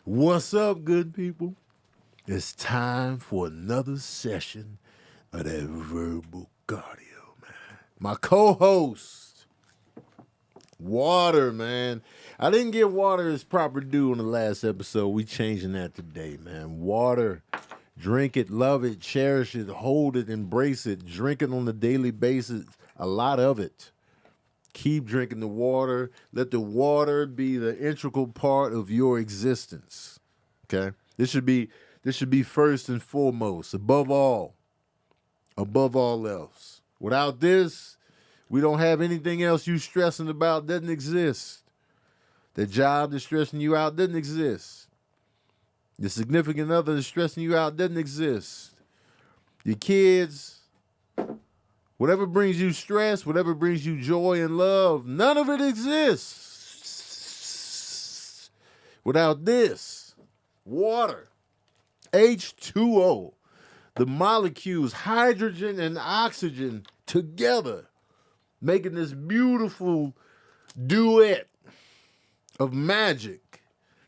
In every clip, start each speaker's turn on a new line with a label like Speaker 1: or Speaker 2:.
Speaker 1: What's up, good people? It's time for another session of that verbal cardio, man. My co-host, Water, man. I didn't get Water his proper due in the last episode. We changing that today, man. Water, drink it, love it, cherish it, hold it, embrace it, drink it on a daily basis, a lot of it. Keep drinking the water. Let the water be the integral part of your existence. Okay? This should be first and foremost, above all else. Without this, we don't have anything else you stressing about doesn't exist. The job that's stressing you out doesn't exist. The significant other that's stressing you out doesn't exist. Your kids, whatever brings you stress, whatever brings you joy and love, none of it exists without this. Water, H2O, the molecules, hydrogen and oxygen together, making this beautiful duet of magic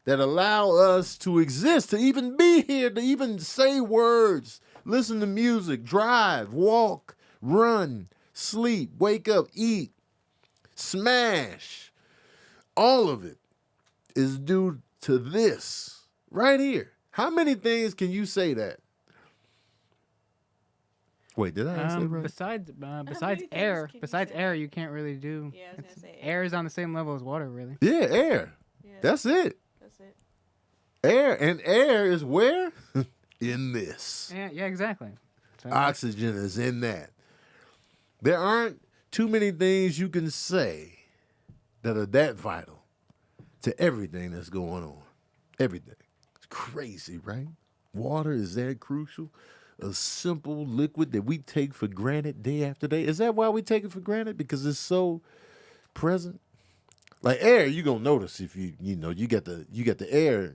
Speaker 1: that allow us to exist, to even be here, to even say words, listen to music, drive, walk, run, sleep, wake up, eat, smash. All of it is due to this right here. How many things can you say that? Wait, did I say right?
Speaker 2: Besides air, you can't really do.
Speaker 3: Yeah, I was gonna say
Speaker 2: air is on the same level as water, really.
Speaker 1: Yeah, air.
Speaker 3: Yeah.
Speaker 1: That's it.
Speaker 3: That's it.
Speaker 1: Air is where? In this.
Speaker 2: Yeah, exactly. So,
Speaker 1: Oxygen is in that. There aren't too many things you can say that are that vital to everything that's going on. Everything. It's crazy, right? Water is that crucial. A simple liquid that we take for granted day after day. Is that why we take it for granted? Because it's so present? Like air, you're gonna notice if you get the air,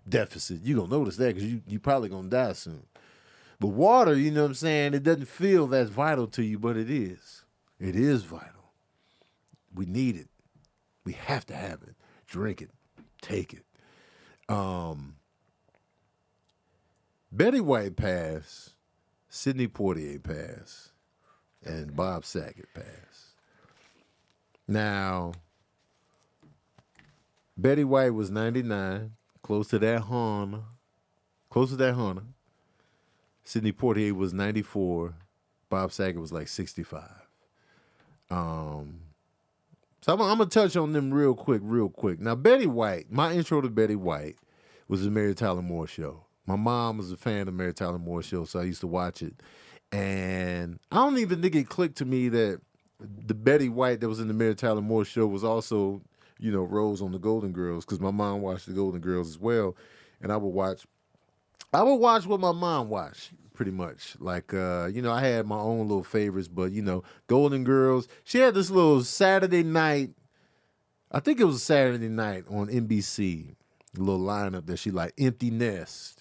Speaker 1: deficit, you're gonna notice that because you probably gonna die soon. But water, you know what I'm saying, it doesn't feel that vital to you, but it is. It is vital. We need it. We have to have it. Drink it. Take it. Betty White passed, Sidney Portier passed, and Bob Saget passed. Now, Betty White was 99, close to that Honda. Sidney Portier was 94. Bob Saget was like 65. So I'm going to touch on them real quick. Now, Betty White, my intro to Betty White was the Mary Tyler Moore Show. My mom was a fan of Mary Tyler Moore Show, so I used to watch it. And I don't even think it clicked to me that the Betty White that was in the Mary Tyler Moore Show was also, Rose on the Golden Girls, because my mom watched the Golden Girls as well. And I would watch what my mom watched, pretty much. Like, I had my own little favorites, but, Golden Girls. She had this little Saturday night, I think it was a Saturday night on NBC, a little lineup that she liked, Empty Nest,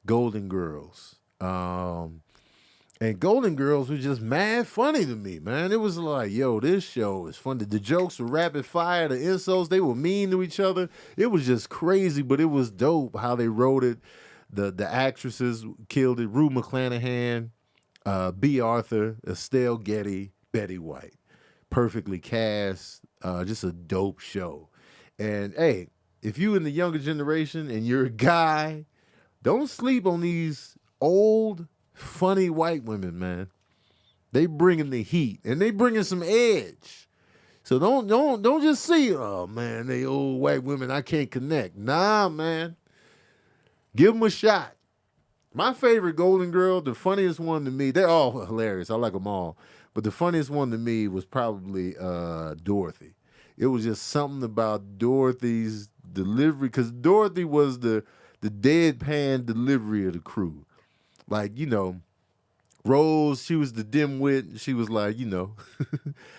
Speaker 1: Golden Girls. And Golden Girls was just mad funny to me, man. It was like, yo, this show is funny. The jokes were rapid fire. The insults, they were mean to each other. It was just crazy, but it was dope how they wrote it. The actresses killed it. Rue McClanahan, B. Arthur, Estelle Getty, Betty White. Perfectly cast. Just a dope show. And, hey, if you in the younger generation and you're a guy, don't sleep on these old, funny white women, man. They bringing the heat and they bringing some edge. So don't just see, oh man, they old white women, I can't connect. Nah, man. Give them a shot. My favorite Golden Girl, the funniest one to me, they're all hilarious. I like them all. But the funniest one to me was probably Dorothy. It was just something about Dorothy's delivery, because Dorothy was the deadpan delivery of the crew. Like, Rose, she was the dimwit. She was like,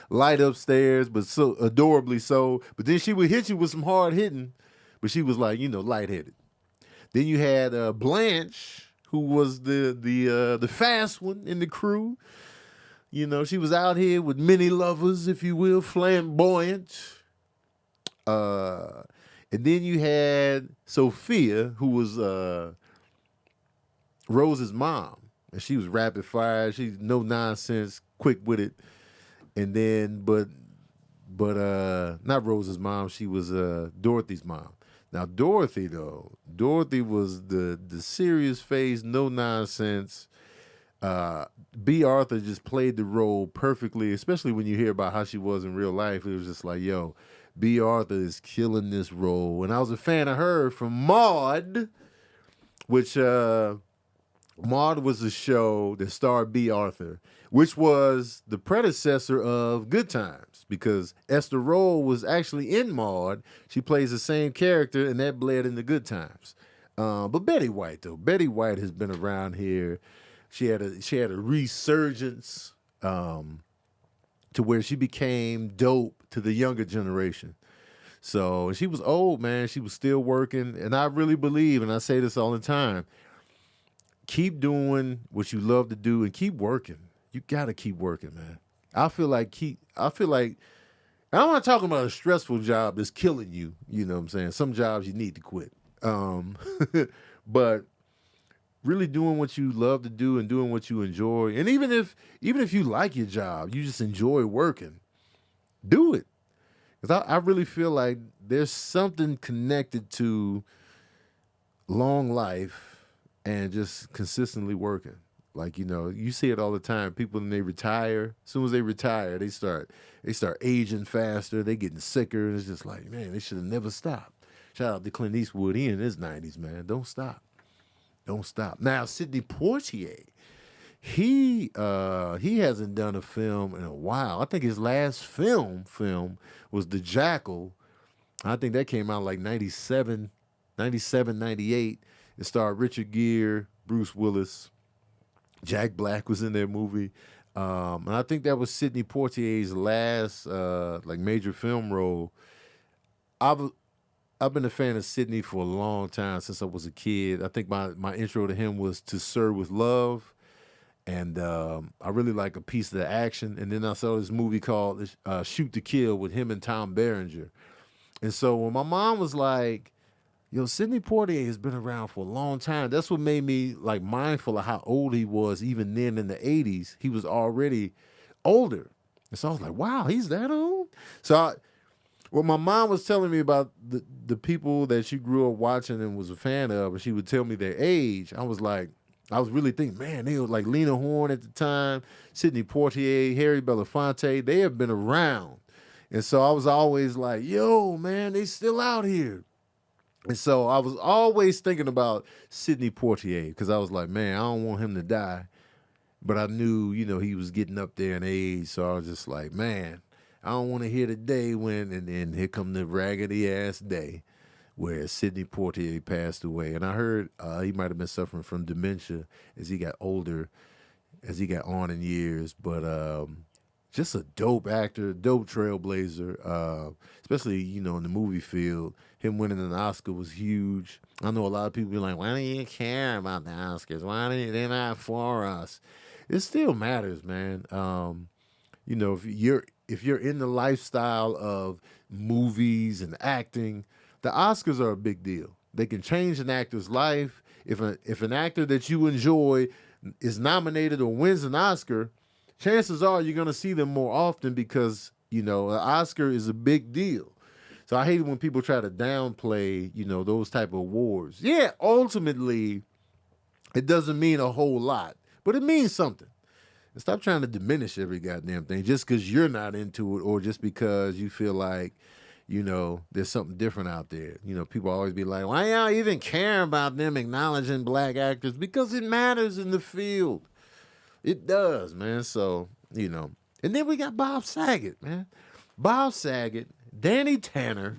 Speaker 1: light upstairs, but so adorably so. But then she would hit you with some hard hitting, but she was like, lightheaded. Then you had Blanche, who was the fast one in the crew. She was out here with many lovers, if you will, flamboyant. And then you had Sophia, who was Rose's mom, and she was rapid fire. She's no nonsense, quick with it. And then, but not Rose's mom. She was Dorothy's mom. Now Dorothy was the serious face, no nonsense. B. Arthur just played the role perfectly, especially when you hear about how she was in real life. It was just like, yo, B. Arthur is killing this role. And I was a fan of her from Maude, which Maude was a show that starred B. Arthur, which was the predecessor of Good Times, because Esther Rolle was actually in Maude. She plays the same character, and that bled into Good Times. But Betty White, though, Betty White has been around here. She had a resurgence to where she became dope to the younger generation. So she was old, man. She was still working, and I really believe, and I say this all the time, keep doing what you love to do and keep working. You gotta keep working, man. I feel like I'm not talking about a stressful job that's killing you. You know what I'm saying? Some jobs you need to quit. But really doing what you love to do and doing what you enjoy. And even if you like your job, you just enjoy working, do it. Because I really feel like there's something connected to long life and just consistently working. Like, you see it all the time. People, when they retire, as soon as they retire, they start aging faster. They getting sicker. And it's just like, man, they should have never stopped. Shout out to Clint Eastwood. He in his 90s, man. Don't stop. Don't stop. Now, Sidney Portier, he hasn't done a film in a while. I think his last film was The Jackal. I think that came out like 97, 98. It starred Richard Gere, Bruce Willis. Jack Black was in that movie. And I think that was Sidney Portier's last major film role. I've been a fan of Sidney for a long time, since I was a kid. I think my intro to him was To Sir with Love. And I really like A Piece of the Action. And then I saw this movie called Shoot to Kill with him and Tom Berenger. And so when my mom was like, yo, Sidney Portier has been around for a long time, that's what made me like mindful of how old he was. Even then in the 80s, he was already older. And so I was like, wow, he's that old? So when my mom was telling me about the people that she grew up watching and was a fan of, and she would tell me their age, I was really thinking, man, they were like Lena Horne at the time, Sidney Portier, Harry Belafonte, they have been around. And so I was always like, yo, man, they still out here. And so I was always thinking about Sidney Portier, because I was like, man, I don't want him to die. But I knew, he was getting up there in age. So I was just like, man, I don't want to hear the day when, and then here come the raggedy ass day where Sidney Portier passed away. And I heard he might have been suffering from dementia as he got older, as he got on in years. But just a dope actor, dope trailblazer, especially, in the movie field. Him winning an Oscar was huge. I know a lot of people be like, why do you care about the Oscars? Why do they're not for us? It still matters, man. If you're in the lifestyle of movies and acting, the Oscars are a big deal. They can change an actor's life. If an actor that you enjoy is nominated or wins an Oscar, chances are you're going to see them more often, because, an Oscar is a big deal. So I hate it when people try to downplay, those type of awards. Yeah, ultimately, it doesn't mean a whole lot, but it means something. And stop trying to diminish every goddamn thing just because you're not into it, or just because you feel like, there's something different out there. People always be like, why y'all even care about them acknowledging black actors? Because it matters in the field. It does, man. So, and then we got Bob Saget, man. Bob Saget, Danny Tanner.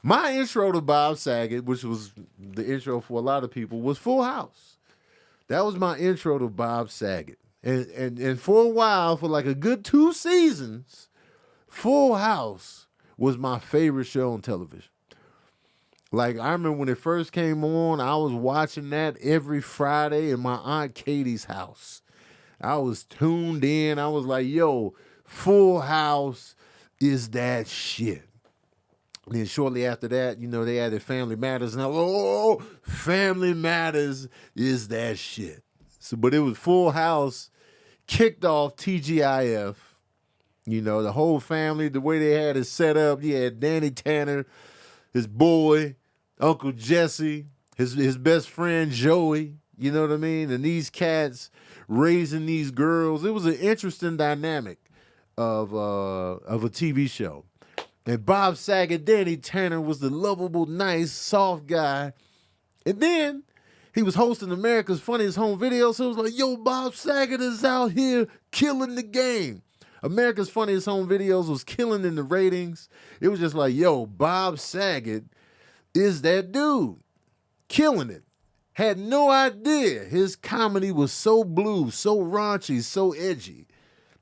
Speaker 1: My intro to Bob Saget, which was the intro for a lot of people, was Full House. That was my intro to Bob Saget. And for a while, for like a good 2 seasons, Full House was my favorite show on television. Like, I remember when it first came on, I was watching that every Friday in my Aunt Katie's house. I was tuned in. I was like, yo, Full House is that shit. And then shortly after that, they added Family Matters. Now, Family Matters is that shit. So, but it was Full House, kicked off TGIF. The whole family, the way they had it set up. You had Danny Tanner, his boy, Uncle Jesse, his best friend Joey. You know what I mean? And these cats raising these girls. It was an interesting dynamic of a TV show. And Bob Saget, Danny Tanner was the lovable, nice, soft guy. And then he was hosting America's Funniest Home Videos. So it was like, yo, Bob Saget is out here killing the game. America's Funniest Home Videos was killing in the ratings. It was just like, yo, Bob Saget is that dude. Killing it. Had no idea his comedy was so blue, so raunchy, so edgy,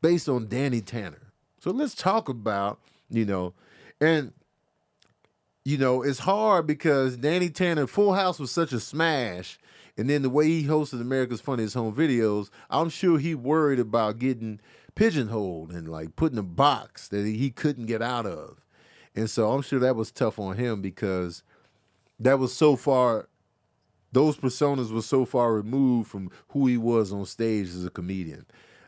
Speaker 1: based on Danny Tanner. So let's talk about, and, it's hard because Danny Tanner, Full House was such a smash. And then the way he hosted America's Funniest Home Videos, I'm sure he worried about getting pigeonholed and like put in a box that he couldn't get out of. And so I'm sure that was tough on him because that was so far, those personas were so far removed from who he was on stage as a comedian.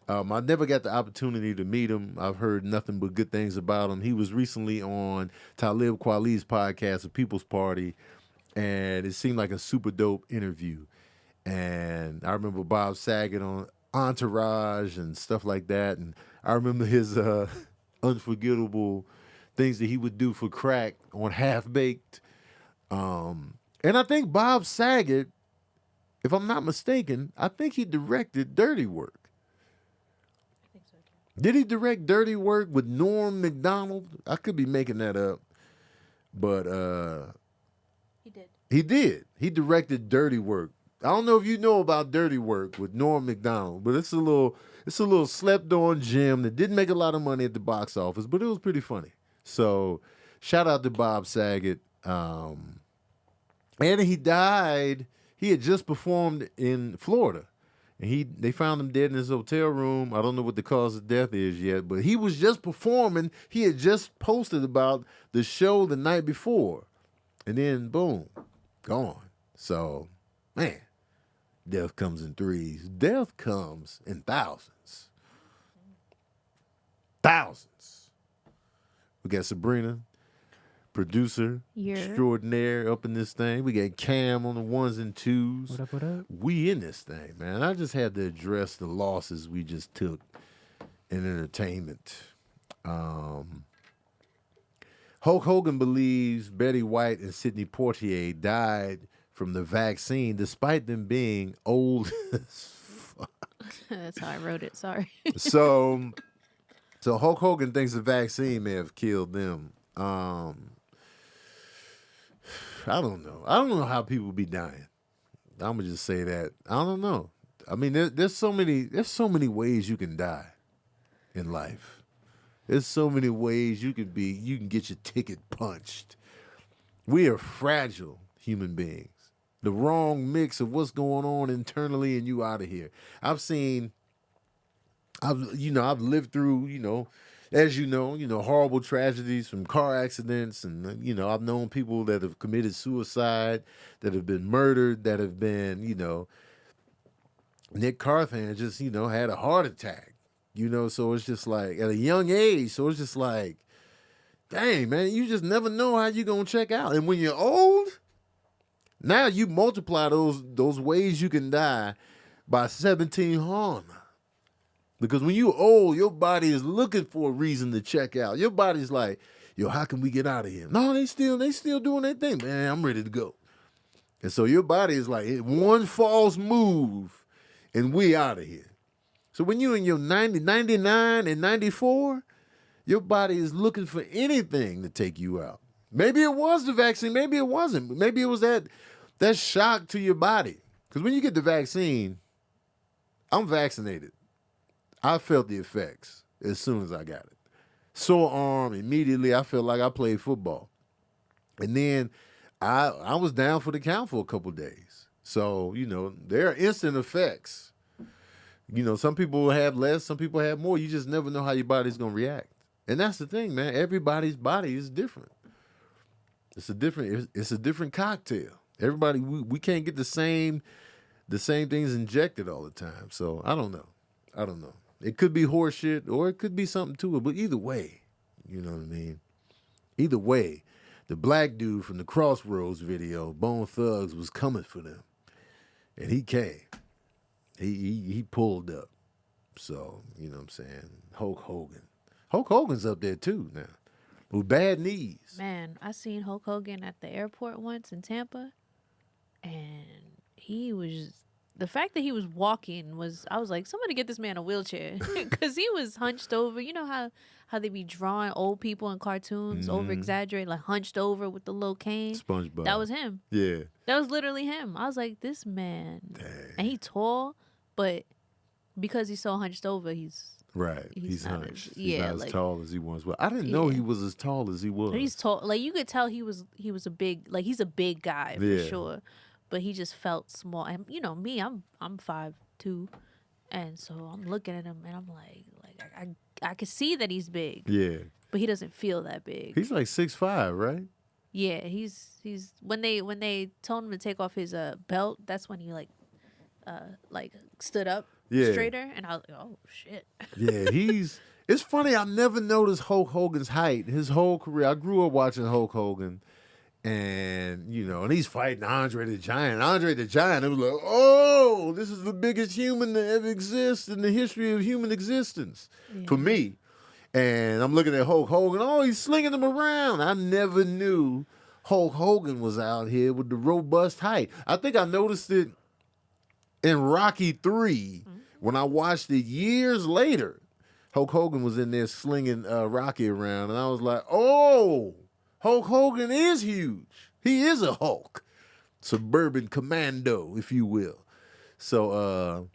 Speaker 1: I never got the opportunity to meet him. I've heard nothing but good things about him. He was recently on Talib Kweli's podcast, The People's Party, and it seemed like a super dope interview. And I remember Bob Saget on Entourage and stuff like that. And I remember his unforgettable things that he would do for crack on Half Baked. And I think Bob Saget, if I'm not mistaken, I think he directed Dirty Work. Did he direct Dirty Work with Norm Macdonald? I could be making that up. But
Speaker 3: he did.
Speaker 1: He did. He directed Dirty Work. I don't know if you know about Dirty Work with Norm Macdonald, but it's a little slept on gem that didn't make a lot of money at the box office, but it was pretty funny. So shout out to Bob Saget. And he died. He had just performed in Florida. And they found him dead in his hotel room. I don't know what the cause of death is yet, but he was just performing. He had just posted about the show the night before. And then, boom, gone. So, man, death comes in threes. Death comes in thousands. Thousands. We got Sabrina, producer extraordinaire up in this thing. We got Cam on the ones and twos.
Speaker 2: What up, what up?
Speaker 1: We in this thing, man. I just had to address the losses we just took in entertainment. Hulk Hogan believes Betty White and Sidney Portier died from the vaccine despite them being old as fuck.
Speaker 3: That's how I wrote it. Sorry.
Speaker 1: So Hulk Hogan thinks the vaccine may have killed them. I don't know. I don't know how people be dying. I'm gonna just say that. I don't know. I mean, there's so many ways you can die in life. There's so many ways you can get your ticket punched. We are fragile human beings. The wrong mix of what's going on internally and you out of here. I've lived through, as horrible tragedies from car accidents. And, I've known people that have committed suicide, that have been murdered, that have been, Nick Carthan just, had a heart attack, so it's just like at a young age. So it's just like, dang, man, you just never know how you're going to check out. And when you're old, now you multiply those ways you can die by 1700. Because when you old, your body is looking for a reason to check out. Your body's like, yo, how can we get out of here? No, they still doing their thing. Man, I'm ready to go. And so your body is like, one false move and we out of here. So when you're in your 90, 99, and 94, your body is looking for anything to take you out. Maybe it was the vaccine. Maybe it wasn't. Maybe it was that shock to your body. Because when you get the vaccine, I'm vaccinated. I felt the effects as soon as I got it. Sore arm, immediately I felt like I played football. And then I was down for the count for a couple of days. So, there are instant effects. Some people have less, some people have more. You just never know how your body's going to react. And that's the thing, man. Everybody's body is different. It's a different cocktail. Everybody, we can't get the same things injected all the time. So I don't know. It could be horse shit or it could be something to it. But either way, you know what I mean? Either way, the black dude from the Crossroads video, Bone Thugs, was coming for them. And he came. He pulled up. So, you know what I'm saying? Hulk Hogan. Hulk Hogan's up there too now. With bad knees.
Speaker 3: Man, I seen Hulk Hogan at the airport once in Tampa. And the fact that he was walking I was like, somebody get this man a wheelchair. Because he was hunched over. You know how they be drawing old people in cartoons, over-exaggerate, like hunched over with the little cane?
Speaker 1: SpongeBob.
Speaker 3: That was him.
Speaker 1: Yeah.
Speaker 3: That was literally him. I was like, this man.
Speaker 1: Dang.
Speaker 3: And he tall, but because he's so hunched over, he's
Speaker 1: He's
Speaker 3: not
Speaker 1: hunched. He's not as tall as he once was. I didn't know he was as tall as he was.
Speaker 3: He's tall. Like, you could tell he was a big, like, he's a big guy for sure. But he just felt small. And you know me, I'm 5'2", and so I'm looking at him and I'm like I can see that he's big.
Speaker 1: Yeah. But
Speaker 3: he doesn't feel that big.
Speaker 1: He's like 6'5", right?
Speaker 3: Yeah, he's when they told him to take off his belt, that's when he like stood up straighter, and I was like, oh shit.
Speaker 1: Yeah, it's funny, I never noticed Hulk Hogan's height his whole career. I grew up watching Hulk Hogan. And, you know, and he's fighting Andre the Giant. Andre the Giant, it was like, oh, this is the biggest human that ever exists in the history of human existence for me. And I'm looking at Hulk Hogan. Oh, he's slinging them around. I never knew Hulk Hogan was out here with the robust height. I think I noticed it in Rocky 3 when I watched it years later. Hulk Hogan was in there slinging Rocky around. And I was like, oh, Hulk Hogan is huge. He is a Hulk. Suburban commando, if you will. So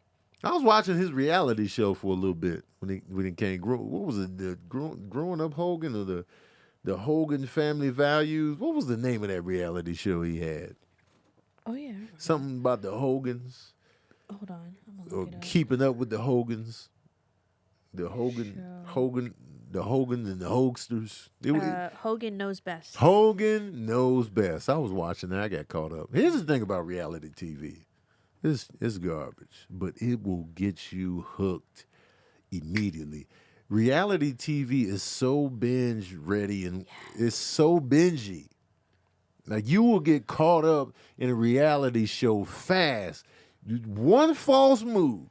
Speaker 1: I was watching his reality show for a little bit when he came. What was it? The Growing Up Hogan or the Hogan Family Values? What was the name of that reality show he had?
Speaker 3: Oh, yeah.
Speaker 1: Something about the Hogans.
Speaker 3: Hold on. I'm gonna look it up.
Speaker 1: Keeping Up with the Hogans. The Hogan and the Hogsters.
Speaker 3: Hogan Knows Best.
Speaker 1: Hogan Knows Best. I was watching that. I got caught up. Here's the thing about reality TV. It's garbage, but it will get you hooked immediately. Reality TV is so binge ready and it's so bingy. Like, you will get caught up in a reality show fast. One false move.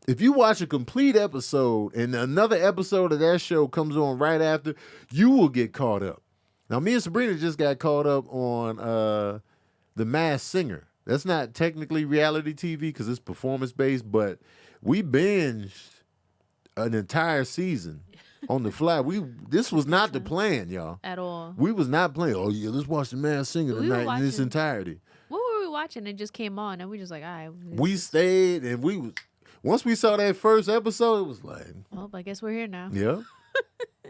Speaker 1: If you watch a complete episode and another episode of that show comes on right after, you will get caught up. Now, me and Sabrina just got caught up on The Masked Singer. That's not technically reality TV because it's performance-based, but we binged an entire season on the fly. This was not the plan, y'all.
Speaker 3: At all.
Speaker 1: We was not playing, oh, yeah, let's watch The Masked Singer tonight in its entirety.
Speaker 3: What were we watching? It just came on, and we just like, all right.
Speaker 1: We stayed, and once we saw that first episode, it was like,
Speaker 3: well, I guess we're here now.
Speaker 1: Yeah.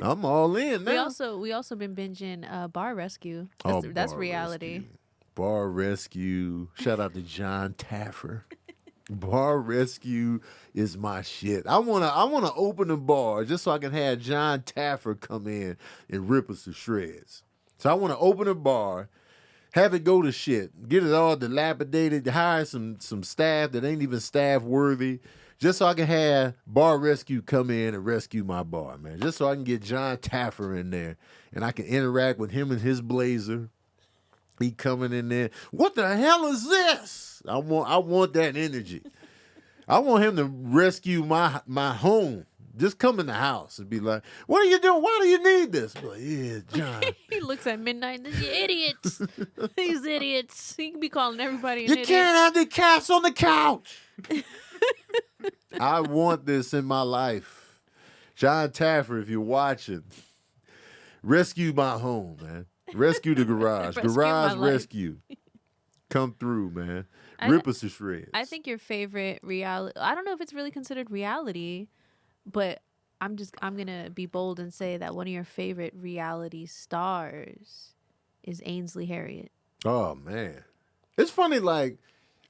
Speaker 1: I'm all in now.
Speaker 3: We also been binging Bar Rescue. That's
Speaker 1: Bar
Speaker 3: reality.
Speaker 1: Rescue. Bar Rescue. Shout out to John Taffer. Bar Rescue is my shit. I wanna open a bar just so I can have John Taffer come in and rip us to shreds. So I want to open a bar, have it go to shit, get it all dilapidated, hire some staff that ain't even staff worthy, just so I can have Bar Rescue come in and rescue my bar, man. Just so I can get John Taffer in there and I can interact with him and his blazer. He coming in there. What the hell is this? I want that energy. I want him to rescue my home. Just come in the house and be like, what are you doing? Why do you need this? I'm like, yeah, John.
Speaker 3: He looks at midnight and says, you idiots. These idiots. He can be calling everybody an idiot.
Speaker 1: You can't have the cats on the couch. I want this in my life. John Taffer, if you're watching, rescue my home, man. Rescue the garage. Garage rescue. Come through, man. Rip us to shreds.
Speaker 3: I think your favorite reality, I don't know if it's really considered reality, but I'm gonna be bold and say that one of your favorite reality stars is Ainsley Harriott.
Speaker 1: Oh man. It's funny, like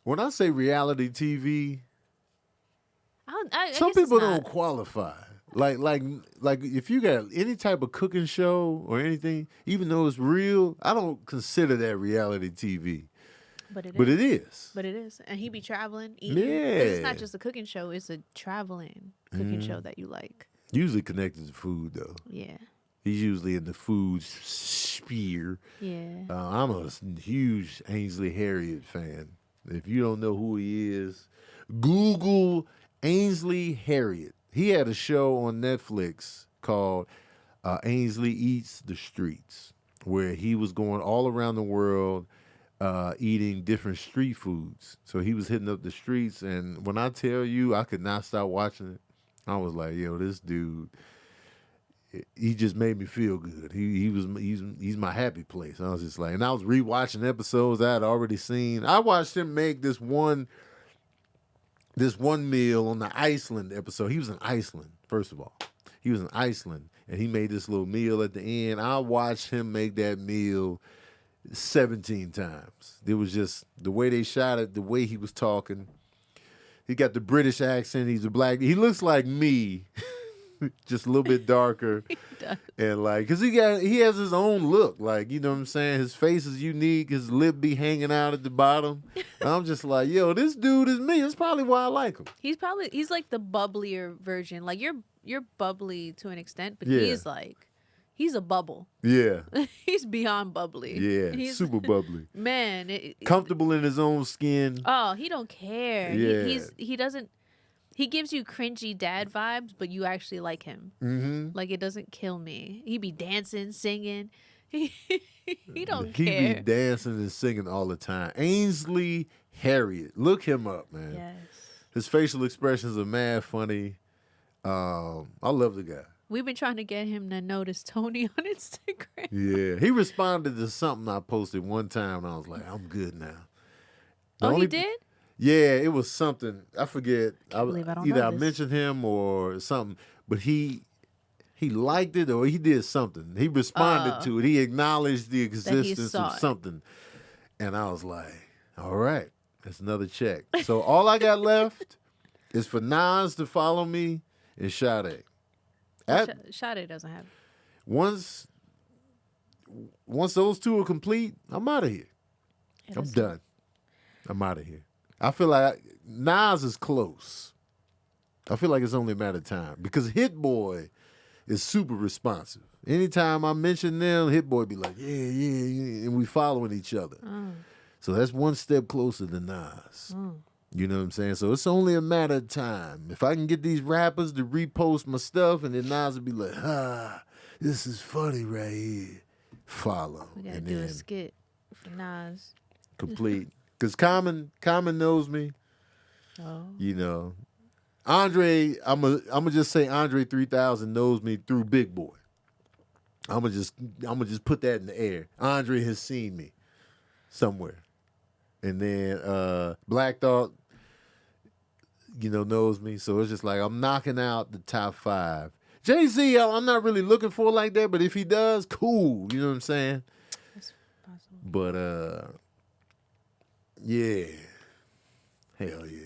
Speaker 1: when I say reality TV,
Speaker 3: I
Speaker 1: some people don't qualify. like if you got any type of cooking show or anything, even though it's real, I don't consider that reality TV.
Speaker 3: But it
Speaker 1: But
Speaker 3: is.
Speaker 1: it is.
Speaker 3: But it is. And he be traveling, eating. 'Cause it's not
Speaker 1: Yeah.
Speaker 3: just a cooking show, it's a traveling cooking show that you like.
Speaker 1: Usually connected to food though.
Speaker 3: Yeah.
Speaker 1: He's usually in the food sphere.
Speaker 3: Yeah.
Speaker 1: I'm a huge Ainsley Harriott fan. If you don't know who he is, Google Ainsley Harriott. He had a show on Netflix called Ainsley Eats the Streets, where he was going all around the world eating different street foods. So he was hitting up the streets, and when I tell you I could not stop watching it, I was like, yo, this dude, he just made me feel good. He's my happy place. I was just like, and I was rewatching episodes I had already seen. I watched him make this one meal on the Iceland episode. He was in Iceland, first of all. He was in Iceland, and he made this little meal at the end. I watched him make that meal 17 times. It was just the way they shot it, the way he was talking. He got the British accent. He's a black. He looks like me, just a little bit darker.
Speaker 3: He does.
Speaker 1: And like, cause he has his own look. Like, you know what I'm saying? His face is unique. His lip be hanging out at the bottom. And I'm just like, yo, this dude is me. That's probably why I like him.
Speaker 3: He's like the bubblier version. Like you're bubbly to an extent, but
Speaker 1: Yeah.
Speaker 3: he's a bubble.
Speaker 1: Yeah,
Speaker 3: He's beyond bubbly.
Speaker 1: yeah,
Speaker 3: He's,
Speaker 1: super bubbly.
Speaker 3: man.
Speaker 1: Comfortable in his own skin.
Speaker 3: Oh, he don't care.
Speaker 1: Yeah.
Speaker 3: He doesn't. He gives you cringy dad vibes, but you actually like him.
Speaker 1: Mm-hmm.
Speaker 3: Like it doesn't kill me. He be dancing, singing. He don't
Speaker 1: He
Speaker 3: care.
Speaker 1: be dancing and singing all the time. Ainsley Harriott. Look him up, man.
Speaker 3: Yes.
Speaker 1: His facial expressions are mad funny. I love the guy.
Speaker 3: We've been trying to get him to notice Tony on Instagram.
Speaker 1: Yeah. He responded to something I posted one time, and I was like, I'm good now.
Speaker 3: He did?
Speaker 1: Yeah, it was something. I forget.
Speaker 3: believe I don't
Speaker 1: Either
Speaker 3: know
Speaker 1: I
Speaker 3: this.
Speaker 1: mentioned him or something, but he liked it or he did something. He responded to it. He acknowledged the existence
Speaker 3: saw
Speaker 1: of
Speaker 3: it.
Speaker 1: something. And I was like, all right, that's another check. So all I got left is for Nas to follow me and Sade.
Speaker 3: Sade doesn't have it.
Speaker 1: Once those two are complete, I'm out of here.
Speaker 3: It
Speaker 1: I'm
Speaker 3: is-
Speaker 1: done. I'm out of here. I feel like Nas is close. I feel like it's only a matter of time because Hit Boy is super responsive. Anytime I mention them, Hit Boy be like, yeah, and we following each other. So that's one step closer than Nas. You know what I'm saying? So it's only a matter of time. If I can get these rappers to repost my stuff, and then Nas will be like, this is funny right here. Follow.
Speaker 3: We gotta
Speaker 1: and
Speaker 3: do a
Speaker 1: then
Speaker 3: skit for Nas.
Speaker 1: complete. Because Common knows me.
Speaker 3: Oh.
Speaker 1: You know. Andre, I'm gonna just say Andre 3000 knows me through Big Boy. I'm gonna just put that in the air. Andre has seen me somewhere. And then Black Thought, knows me. So it's just like I'm knocking out the top 5. Jay-Z, I'm not really looking for like that, but if he does, cool. You know what I'm saying?
Speaker 3: That's possible.
Speaker 1: But yeah. Hell yeah.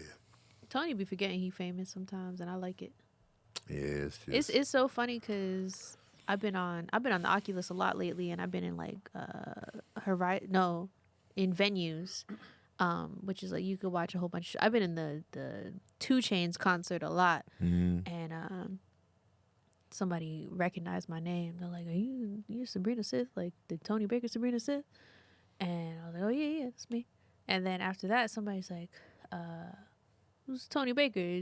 Speaker 3: Tony be forgetting he famous sometimes, and I like it.
Speaker 1: Yeah, it's
Speaker 3: It's so funny because I've been on the Oculus a lot lately, and I've been in like in venues, which is like you could watch a whole bunch. I've been in the 2 Chainz concert a lot, and somebody recognized my name. They're like, "Are you Sabrina Sith? Like the Tony Baker Sabrina Sith?" And I was like, "Oh yeah, that's me." And then after that, somebody's like, "Who's Tony Baker?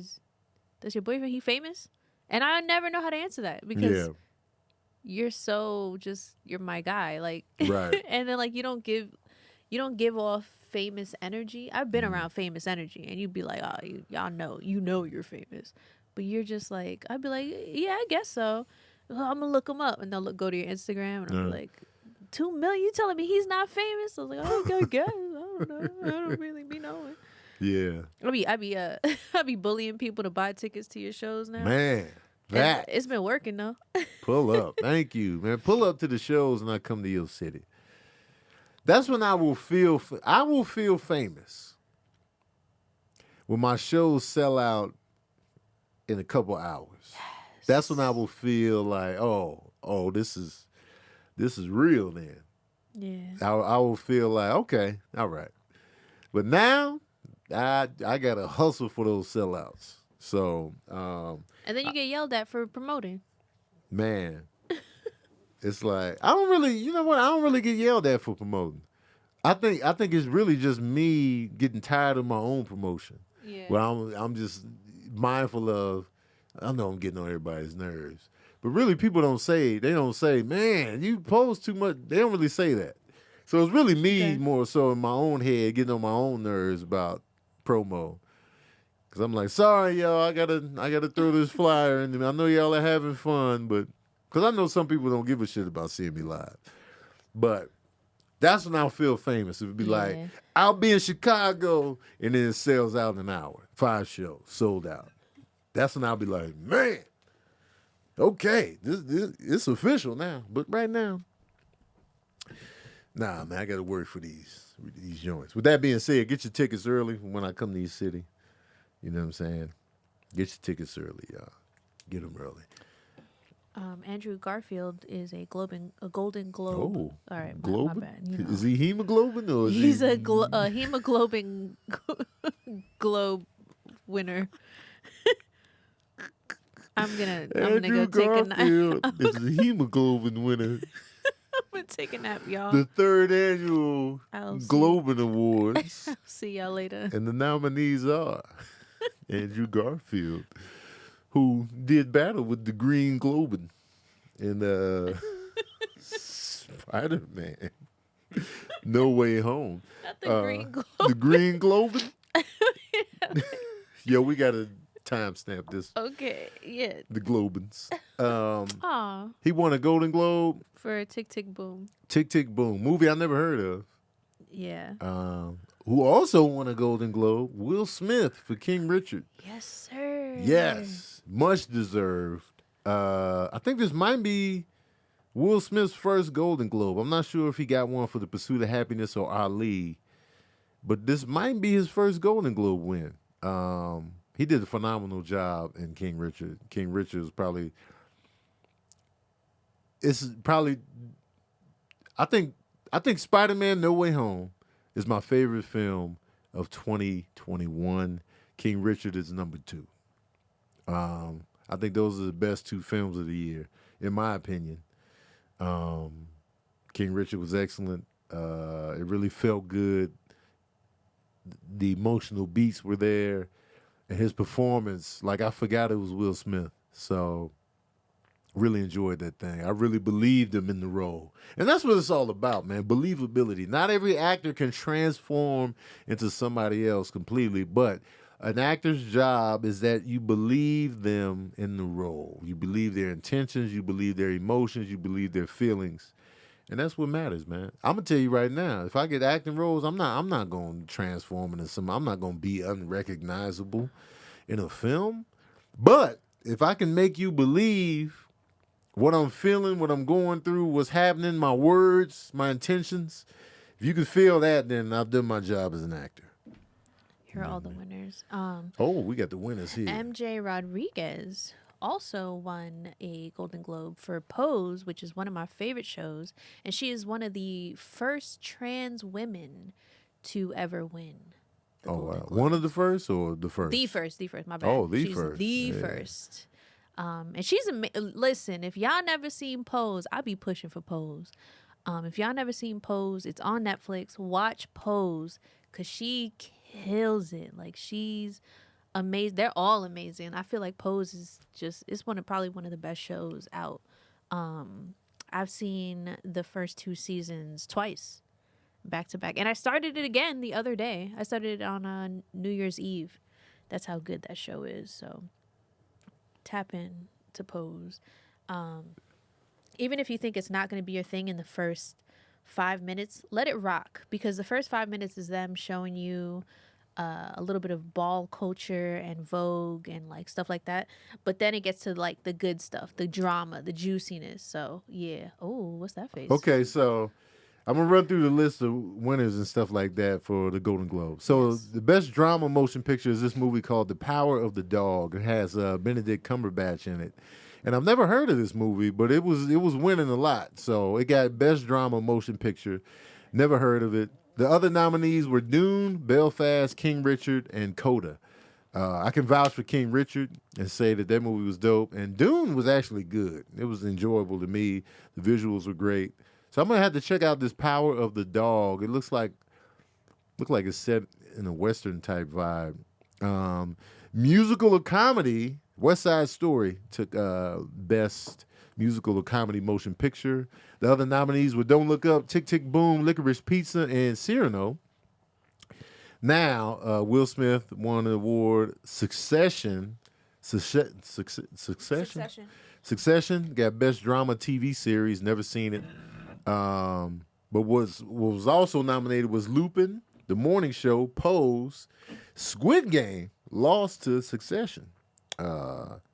Speaker 3: That's your boyfriend? He famous?" And I never know how to answer that because you're my guy, like,
Speaker 1: Right.
Speaker 3: and then like you don't give off famous energy. I've been around famous energy, and you'd be like, "Oh, y'all know, you're famous," but you're just like, I'd be like, "Yeah, I guess so. Well, I'm gonna look him up," and they'll go to your Instagram, and I'll be like, 2 million? You telling me he's not famous? I was like, "Oh, I guess. I don't know. I don't really be knowing."
Speaker 1: Yeah.
Speaker 3: I be bullying people to buy tickets to your shows now.
Speaker 1: Man,
Speaker 3: And it's been working though.
Speaker 1: pull up. Thank you, man. Pull up to the shows and I come to your city. That's when I will feel famous. When my shows sell out in a couple hours. That's when I will feel like, oh, this is real. Then I will feel like, okay, all right. But now I gotta hustle for those sellouts. So
Speaker 3: and then you get yelled at for promoting.
Speaker 1: man, it's like I don't really, you know what? I don't really get yelled at for promoting. I think it's really just me getting tired of my own promotion.
Speaker 3: Yeah.
Speaker 1: Where I'm just mindful of. I know I'm getting on everybody's nerves, but really people don't say, man, you post too much. They don't really say that. So it's really me more so in my own head getting on my own nerves about promo. Cause I'm like, sorry y'all, I gotta throw this flyer in. I know y'all are having fun, but cause I know some people don't give a shit about seeing me live. But that's when I'll feel famous. It would be like, I'll be in Chicago and then it sells out in an hour. 5 shows, sold out. That's when I'll be like, man, okay, this it's official now. But right now, nah, man, I got to work for these joints. With that being said, get your tickets early when I come to your city. You know what I'm saying? Get your tickets early, y'all. Get them early.
Speaker 3: Andrew Garfield is a Golden Globe.
Speaker 1: Oh,
Speaker 3: all right,
Speaker 1: my
Speaker 3: bad. You know.
Speaker 1: Is he hemoglobin or is
Speaker 3: he's a hemoglobin globe winner? I'm gonna go take a nap.
Speaker 1: Is a hemoglobin winner.
Speaker 3: I'm gonna take a nap, y'all.
Speaker 1: The 3rd annual Globin Awards.
Speaker 3: I'll see y'all later.
Speaker 1: And the nominees are Andrew Garfield, who did battle with the Green Globin in Spider-Man. No Way Home.
Speaker 3: Not the Green Globin.
Speaker 1: The Green Globin? Yo, we gotta timestamp this.
Speaker 3: Okay, yeah.
Speaker 1: The Globins. He won a Golden Globe
Speaker 3: for Tick Tick Boom.
Speaker 1: Tick Tick Boom, movie I never heard of.
Speaker 3: Yeah.
Speaker 1: Who also won a Golden Globe? Will Smith for King Richard.
Speaker 3: Yes, sir.
Speaker 1: Yes, much deserved. I think this might be Will Smith's first Golden Globe. I'm not sure if he got one for The Pursuit of Happiness or Ali, but this might be his first Golden Globe win. He did a phenomenal job in King Richard. King Richard was probably. I think Spider-Man: No Way Home is my favorite film of 2021. King Richard is number 2. I think those are the best 2 films of the year, in my opinion. King Richard was excellent. It really felt good. The emotional beats were there. And his performance, like I forgot it was Will Smith. So really enjoyed that thing. I really believed him in the role. And that's what it's all about, man. Believability. Not every actor can transform into somebody else completely, but an actor's job is that you believe them in the role. You believe their intentions, you believe their emotions, you believe their feelings. And that's what matters, man. I'm gonna tell you right now, if I get acting roles, I'm not gonna transform into somebody. I'm not gonna be unrecognizable in a film. But if I can make you believe what I'm feeling, what I'm going through, what's happening, my words, my intentions, if you can feel that, then I've done my job as an actor.
Speaker 3: Here are all the winners.
Speaker 1: We got the winners here.
Speaker 3: MJ Rodriguez also won a Golden Globe for Pose, which is one of my favorite shows, and she is one of the first trans women to ever win.
Speaker 1: Oh wow! One of the first or the first?
Speaker 3: The first. My bad.
Speaker 1: Oh,
Speaker 3: she's
Speaker 1: first.
Speaker 3: The first. And she's listen. If y'all never seen Pose, I be pushing for Pose. If y'all never seen Pose, it's on Netflix. Watch Pose, cause she kills it. Like she's amazing. They're all amazing. I feel like Pose is it's probably one of the best shows out. I've seen the first 2 seasons twice, back to back, and I started it again the other day. I started it on New Year's Eve. That's how good that show is. So tap in to Pose. Even if you think it's not going to be your thing in the first 5 minutes, let it rock, because the first 5 minutes is them showing you a little bit of ball culture and Vogue and like stuff like that. But then it gets to like the good stuff, the drama, the juiciness. So yeah. Oh, what's that face?
Speaker 1: Okay, so I'm gonna run through the list of winners and stuff like that for the Golden Globe. So the best drama motion picture is this movie called The Power of the Dog. It has Benedict Cumberbatch in it. And I've never heard of this movie, but it was winning a lot. So it got Best Drama Motion Picture. Never heard of it. The other nominees were Dune, Belfast, King Richard, and Coda. I can vouch for King Richard and say that movie was dope. And Dune was actually good. It was enjoyable to me. The visuals were great. So I'm gonna have to check out this Power of the Dog. It looked like it's set in a Western type vibe. Musical or comedy, West Side Story took Best Musical or Comedy Motion Picture. The other nominees were Don't Look Up, Tick Tick Boom, Licorice Pizza, and Cyrano. Now, Will Smith won an award, Succession. Succession got Best Drama TV Series. Never seen it. But what was also nominated was Lupin, The Morning Show, Pose, Squid Game. Lost to Succession.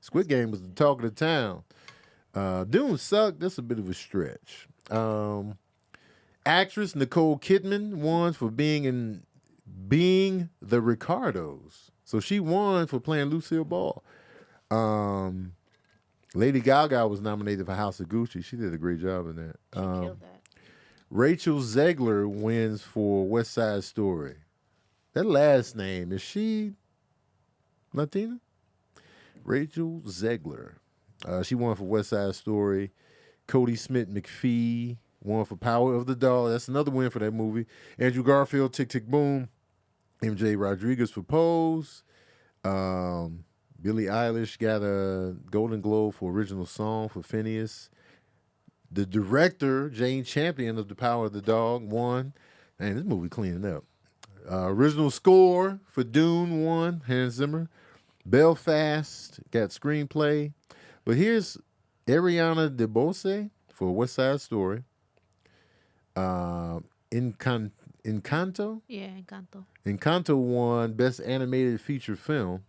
Speaker 1: Squid Game was the talk of the town. Dune sucked. That's a bit of a stretch. Actress Nicole Kidman won for being the Ricardos. So she won for playing Lucille Ball. Lady Gaga was nominated for House of Gucci. She did a great job in that.
Speaker 3: She killed that.
Speaker 1: Rachel Zegler wins for West Side Story. That last name, is she Latina? Rachel Zegler. She won for West Side Story. Cody Smith McPhee won for Power of the Dog. That's another win for that movie. Andrew Garfield, Tick Tick Boom. MJ Rodriguez for Pose. Billie Eilish got a Golden Globe for Original Song for Phineas. The director, Jane Champion of The Power of the Dog, won. Man, this movie cleaning up. Original score for Dune won, Hans Zimmer. Belfast got screenplay. But here's Ariana DeBose for West Side Story. Encanto?
Speaker 3: Yeah, Encanto.
Speaker 1: Encanto won Best Animated Feature Film.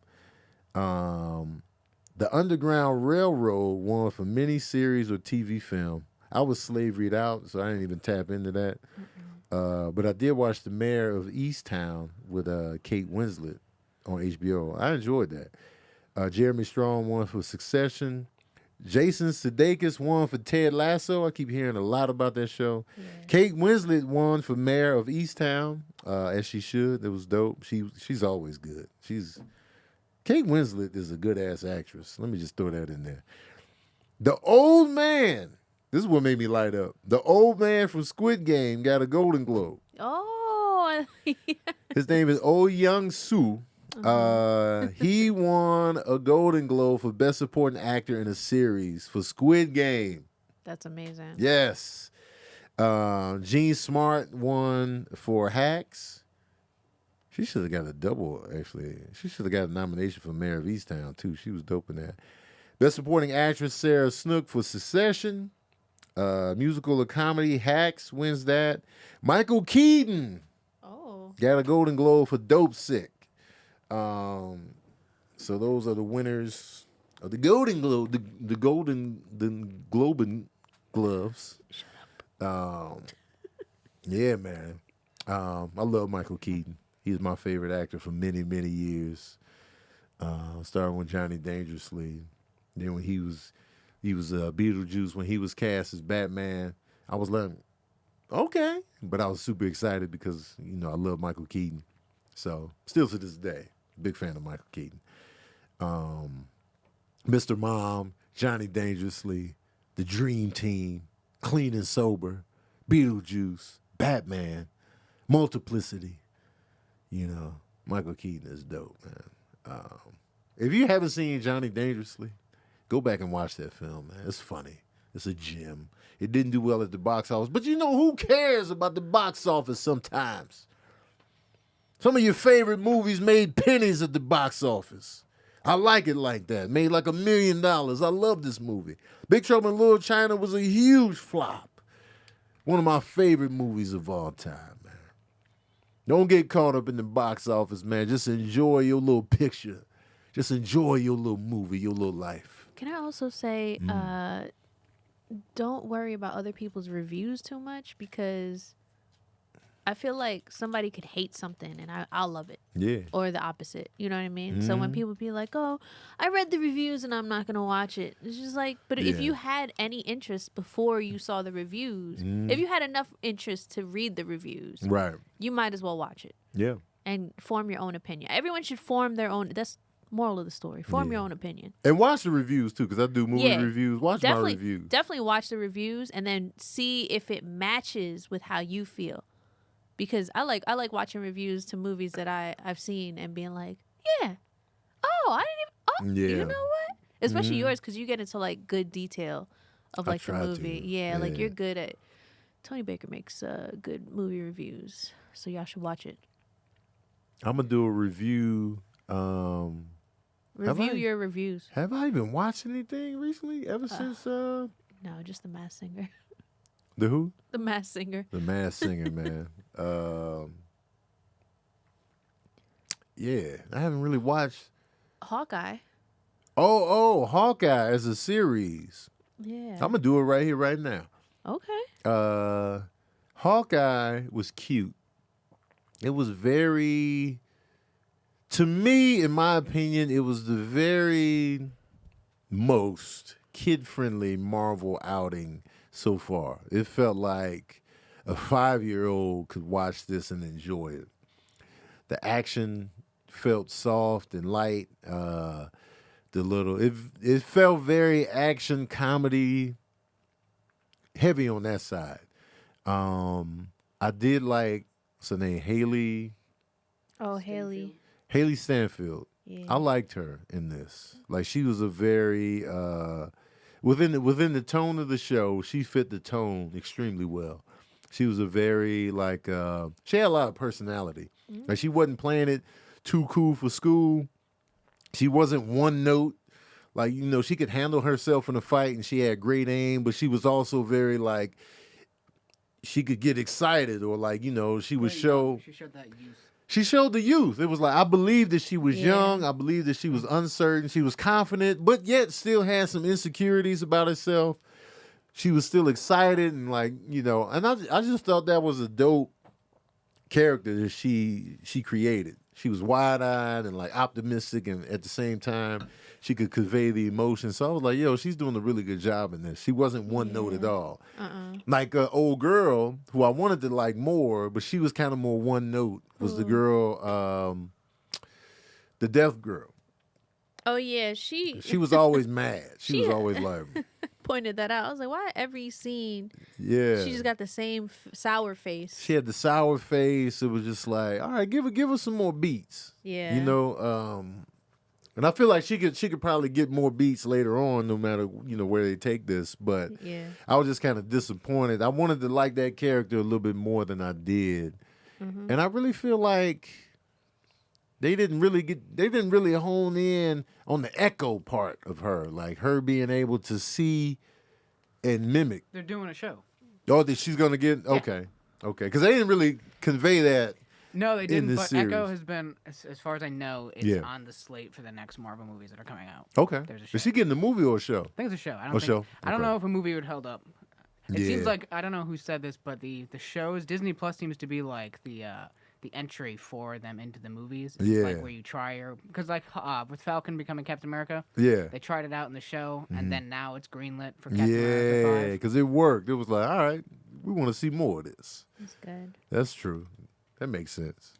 Speaker 1: The Underground Railroad won for miniseries or TV film. I was Slavery'd out, so I didn't even tap into that. But I did watch The Mayor of Easttown with Kate Winslet on HBO. I enjoyed that. Jeremy Strong won for Succession. Jason Sudeikis won for Ted Lasso. I keep hearing a lot about that show. Yeah. Kate Winslet won for Mayor of Easttown, as she should. It was dope. She's always good. Kate Winslet is a good-ass actress. Let me just throw that in there. The old man. This is what made me light up. The old man from Squid Game got a Golden Globe.
Speaker 3: Oh.
Speaker 1: His name is Oh Young-soo. He won a Golden Globe for Best Supporting Actor in a Series for Squid Game.
Speaker 3: That's amazing.
Speaker 1: Yes. Jean Smart won for Hacks. She should have got a double, actually. She should have got a nomination for Mayor of Easttown, too. She was dope in that. Best Supporting Actress, Sarah Snook for Succession. Musical or Comedy, Hacks wins that. Michael Keaton got a Golden Globe for Dope Sick. So those are the winners of the Golden Globe, the Globen Gloves. Shut up. Yeah, man. I love Michael Keaton. He's my favorite actor for many, many years. Starting with Johnny Dangerously. Then when he was Beetlejuice, when he was cast as Batman, I was like, okay. But I was super excited because, I love Michael Keaton. So, still to this day, big fan of Michael Keaton. Mr. Mom, Johnny Dangerously, The Dream Team, Clean and Sober, Beetlejuice, Batman, Multiplicity. Michael Keaton is dope, man. If you haven't seen Johnny Dangerously, go back and watch that film, man. It's funny. It's a gem. It didn't do well at the box office, but who cares about the box office sometimes? Some of your favorite movies made pennies at the box office. I like it like that. Made like $1 million. I love this movie. Big Trouble in Little China was a huge flop. One of my favorite movies of all time, man. Don't get caught up in the box office, man. Just enjoy your little picture. Just enjoy your little movie, your little life.
Speaker 3: Can I also say, don't worry about other people's reviews too much, because I feel like somebody could hate something and I'll love it.
Speaker 1: Yeah.
Speaker 3: Or the opposite. You know what I mean? So when people be like, oh, I read the reviews and I'm not going to watch it. It's just like, but if you had any interest before you saw the reviews, if you had enough interest to read the reviews,
Speaker 1: Right.
Speaker 3: you might as well watch it.
Speaker 1: Yeah.
Speaker 3: And form your own opinion. Everyone should form their own. That's moral of the story. Form your own opinion.
Speaker 1: And watch the reviews too, because I do movie reviews. Watch my reviews.
Speaker 3: Definitely watch the reviews and then see if it matches with how you feel. Because I like watching reviews to movies that I've seen and being like, yeah, oh, I didn't even, you know what? Especially yours, because you get into like good detail of like the movie. Yeah, like you're good at. Tony Baker makes good movie reviews, so y'all should watch it.
Speaker 1: I'm gonna do a review.
Speaker 3: Review your reviews.
Speaker 1: Have I even watched anything recently? Ever since
Speaker 3: No, just The Masked Singer.
Speaker 1: The who?
Speaker 3: The Masked Singer.
Speaker 1: The Masked Singer, man. Yeah, I haven't really watched
Speaker 3: Hawkeye.
Speaker 1: Oh, Hawkeye as a series.
Speaker 3: Yeah.
Speaker 1: I'm gonna do it right here, right now.
Speaker 3: Okay.
Speaker 1: Hawkeye was cute. It was very, to me, in my opinion, it was the very most kid-friendly Marvel outing so far. It felt like a 5-year-old could watch this and enjoy it. The action felt soft and light. It felt very action comedy heavy on that side. I did like what's her name, Haley.
Speaker 3: Oh, Haley.
Speaker 1: Haley Stanfield.
Speaker 3: Yeah.
Speaker 1: I liked her in this. Like she was a very within the tone of the show, she fit the tone extremely well. She was a very she had a lot of personality. Like she wasn't playing it too cool for school. She wasn't one note. Like, she could handle herself in a fight and she had great aim, but she was also very she could get excited or she would show.
Speaker 2: She showed that youth.
Speaker 1: She showed the youth. It was like, I believed that she was young. I believed that she was uncertain. She was confident, but yet still had some insecurities about herself. She was still excited and and I just thought that was a dope character that she created. She was wide-eyed and optimistic, and at the same time, she could convey the emotion. So I was like, yo, she's doing a really good job in this. She wasn't one note at all. Like an old girl who I wanted to like more, but she was kind of more one note, was the girl, the deaf girl.
Speaker 3: Oh, yeah, she
Speaker 1: was always mad. She was always
Speaker 3: pointed that out. I was like, why every scene?
Speaker 1: Yeah,
Speaker 3: she just got the same sour face.
Speaker 1: She had the sour face. It was just like, all right, give her some more beats.
Speaker 3: Yeah,
Speaker 1: and I feel like she could probably get more beats later on, no matter where they take this. But I was just kind of disappointed. I wanted to like that character a little bit more than I did, and I really feel like they didn't really hone in on the echo part of her, like her being able to see and mimic.
Speaker 2: They're doing a show.
Speaker 1: Oh, that she's gonna get okay, because they didn't really convey that.
Speaker 2: No, they didn't. But
Speaker 1: series.
Speaker 2: Echo has been, as far as I know, it's on the slate for the next Marvel movies that are coming out.
Speaker 1: Okay,
Speaker 2: there's a show.
Speaker 1: Is she getting a movie or a show?
Speaker 2: I think it's a show. I don't know if a movie would hold up. It seems like, I don't know who said this, but the shows, Disney Plus seems to be like the entry for them into the movies. It's like where you try because with Falcon becoming Captain America, they tried it out in the show, and then now it's greenlit for Captain America 5.
Speaker 1: Yeah, because it worked. It was like, all right, we want to see more of this.
Speaker 3: That's good.
Speaker 1: That's true. That makes sense.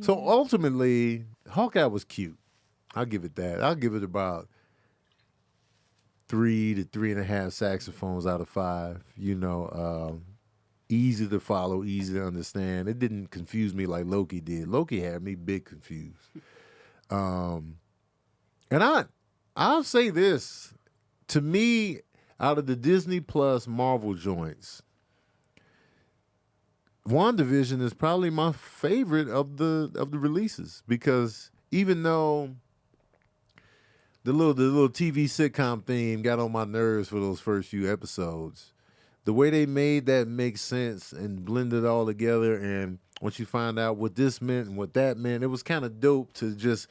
Speaker 1: So ultimately, Hawkeye was cute. I'll give it that. I'll give it about 3 to 3.5 saxophones out of 5. Easy to follow, easy to understand. It didn't confuse me like Loki did. Loki had me big confused. And I'll say this. To me, out of the Disney Plus Marvel joints, WandaVision is probably my favorite of the releases, because even though the little TV sitcom theme got on my nerves for those first few episodes, the way they made that make sense and blend it all together, and once you find out what this meant and what that meant, it was kind of dope to just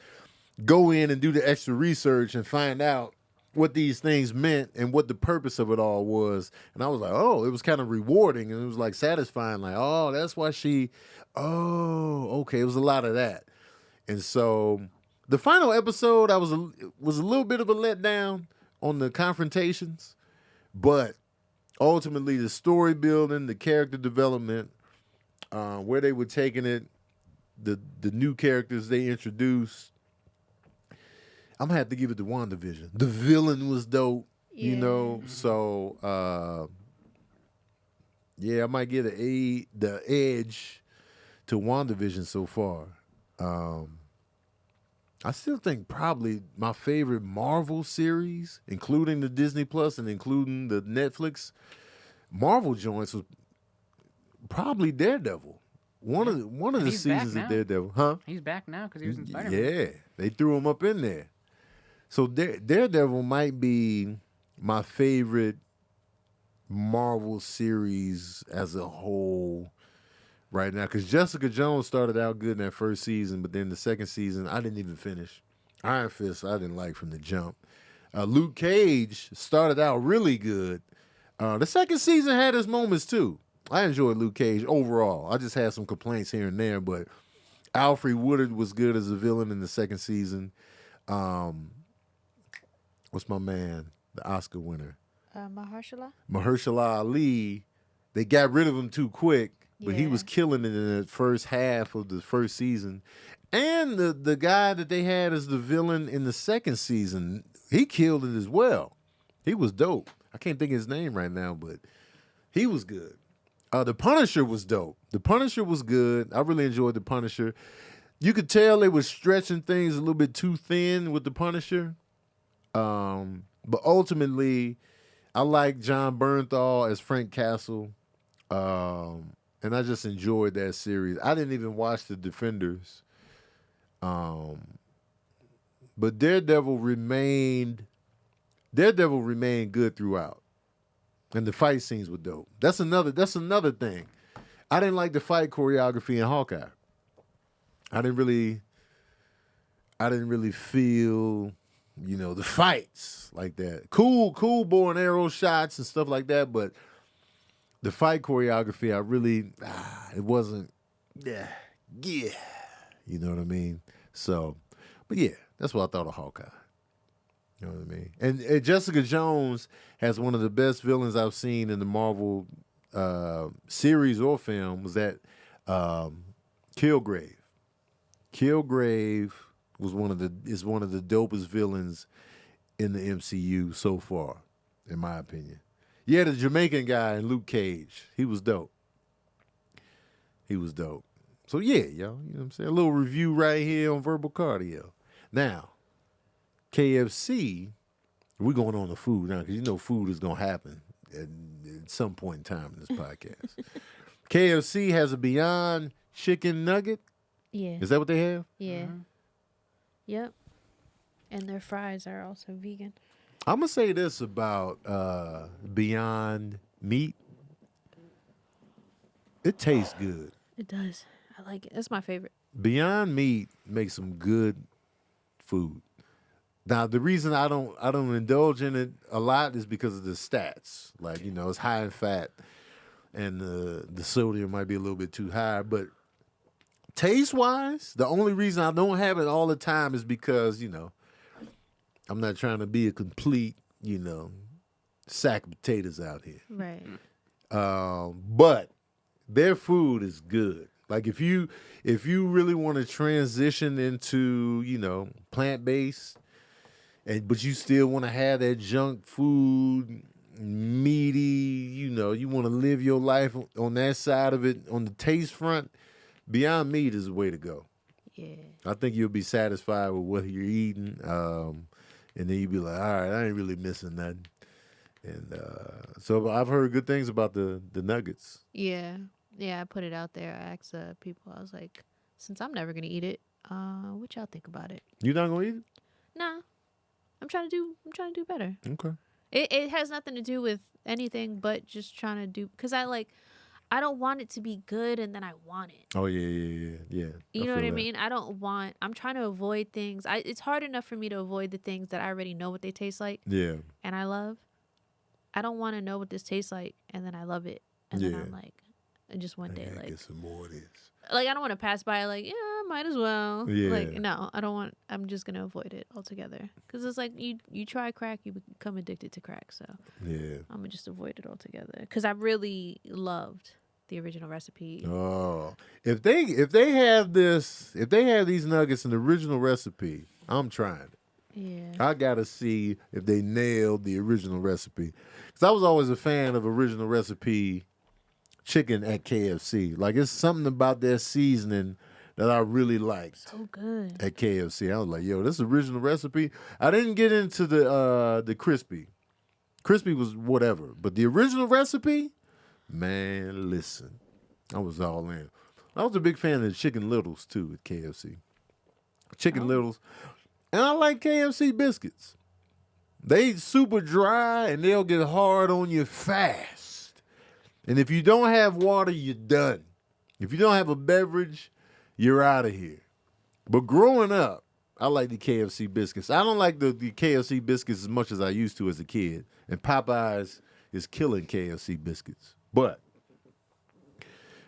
Speaker 1: go in and do the extra research and find out what these things meant and what the purpose of it all was. And I was like, oh, it was kind of rewarding and it was like satisfying. Like, oh, that's why okay. It was a lot of that. And so the final episode, was a little bit of a letdown on the confrontations, but ultimately the story building, the character development, where they were taking it, the new characters they introduced, I'm gonna have to give it to WandaVision. The villain was dope, you know. So I might give the edge to WandaVision so far. I still think probably my favorite Marvel series, including the Disney Plus and including the Netflix Marvel joints, was probably Daredevil. One of the seasons of Daredevil, huh?
Speaker 2: He's back now because he was in Spider-Man.
Speaker 1: Yeah, they threw him up in there. So Daredevil might be my favorite Marvel series as a whole right now. Because Jessica Jones started out good in that first season, but then the second season, I didn't even finish. Iron Fist, I didn't like from the jump. Luke Cage started out really good. The second season had its moments too. I enjoyed Luke Cage overall. I just had some complaints here and there, but Alfred Woodard was good as a villain in the second season. What's my man? The Oscar winner. Mahershala Ali. They got rid of him too quick, but he was killing it in the first half of the first season. And the guy that they had as the villain in the second season, he killed it as well. He was dope. I can't think of his name right now, but he was good. The Punisher was dope. The Punisher was good. I really enjoyed The Punisher. You could tell they were stretching things a little bit too thin with The Punisher. But ultimately, I like John Bernthal as Frank Castle. And I just enjoyed that series. I didn't even watch The Defenders. But Daredevil remained good throughout. And the fight scenes were dope. That's another thing. I didn't like the fight choreography in Hawkeye. I didn't really feel, the fights like that. Cool bow and arrow shots and stuff like that, but the fight choreography, it wasn't, you know what I mean? So, but yeah, that's what I thought of Hawkeye. You know what I mean? And Jessica Jones has one of the best villains I've seen in the Marvel series or film was that Kilgrave. Kilgrave is one of the dopest villains in the MCU so far, in my opinion. Yeah, the Jamaican guy in Luke Cage, he was dope. So yeah, y'all, you know what I'm saying? A little review right here on Verbal Cardio. Now, KFC, we're going on the food now because food is going to happen at some point in time in this podcast. KFC has a Beyond Chicken Nugget.
Speaker 3: Yeah.
Speaker 1: Is that what they have?
Speaker 3: Yeah. Mm-hmm. Yep. And their fries are also vegan.
Speaker 1: I'm going to say this about Beyond Meat. It tastes good.
Speaker 3: It does. I like it. That's my favorite.
Speaker 1: Beyond Meat makes some good food. Now, the reason I don't indulge in it a lot is because of the stats. Like, it's high in fat and the sodium might be a little bit too high. But taste-wise, the only reason I don't have it all the time is because, I'm not trying to be a complete, sack of potatoes out here.
Speaker 3: Right.
Speaker 1: But their food is good. Like if you really want to transition into, plant-based, but you still want to have that junk food, meaty, you want to live your life on that side of it, on the taste front, Beyond Meat is the way to go.
Speaker 3: Yeah.
Speaker 1: I think you'll be satisfied with what you're eating. And then you'll be like, all right, I ain't really missing nothing. And so I've heard good things about the nuggets.
Speaker 3: Yeah. Yeah, I put it out there. I asked people, I was like, since I'm never going to eat it, what y'all think about it?
Speaker 1: You not going to eat it?
Speaker 3: Nah. I'm trying to do better.
Speaker 1: Okay.
Speaker 3: It has nothing to do with anything but just trying to do, because I I don't want it to be good and then I want it.
Speaker 1: Oh yeah.
Speaker 3: You know what I
Speaker 1: feel
Speaker 3: mean? I'm trying to avoid things. It's hard enough for me to avoid the things that I already know what they taste like.
Speaker 1: Yeah.
Speaker 3: And I love. I don't want to know what this tastes like and then I love it. And then I'm like, just one day, like,
Speaker 1: get some more of this.
Speaker 3: Like, I don't want to pass by, like, yeah, might as well.
Speaker 1: Yeah.
Speaker 3: Like, no, I don't want, I'm just going to avoid it altogether. Because it's like, you try crack, you become addicted to crack. So,
Speaker 1: yeah.
Speaker 3: I'm going to just avoid it altogether. Because I really loved the original recipe.
Speaker 1: Oh, if they have these nuggets in the original recipe, I'm trying it.
Speaker 3: Yeah.
Speaker 1: I gotta see if they nailed the original recipe. Because I was always a fan of original recipe chicken at KFC. Like, it's something about their seasoning that I really liked.
Speaker 3: So good.
Speaker 1: At KFC. I was like, yo, this original recipe. I didn't get into the crispy. Crispy was whatever. But the original recipe, man, listen. I was all in. I was a big fan of the Chicken Littles, too, at KFC. Chicken Littles. And I like KFC biscuits. They super dry, and they'll get hard on you fast. And if you don't have water, you're done. If you don't have a beverage, you're out of here. But growing up, I like the KFC biscuits. I don't like the KFC biscuits as much as I used to as a kid. And Popeyes is killing KFC biscuits. But,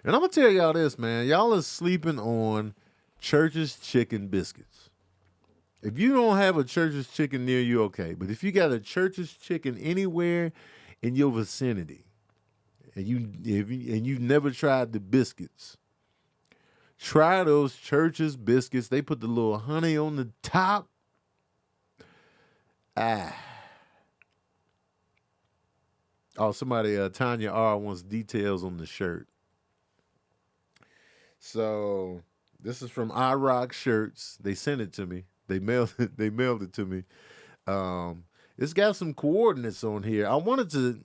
Speaker 1: and I'm going to tell y'all this, man. Y'all are sleeping on Church's Chicken biscuits. If you don't have a Church's Chicken near you, okay. But if you got a Church's Chicken anywhere in your vicinity, and you've never tried the biscuits, try those Church's biscuits. They put the little honey on the top. Oh, somebody, Tanya R. wants details on the shirt. So this is from iRock Shirts. They sent it to me. They mailed it to me. It's got some coordinates on here. I wanted to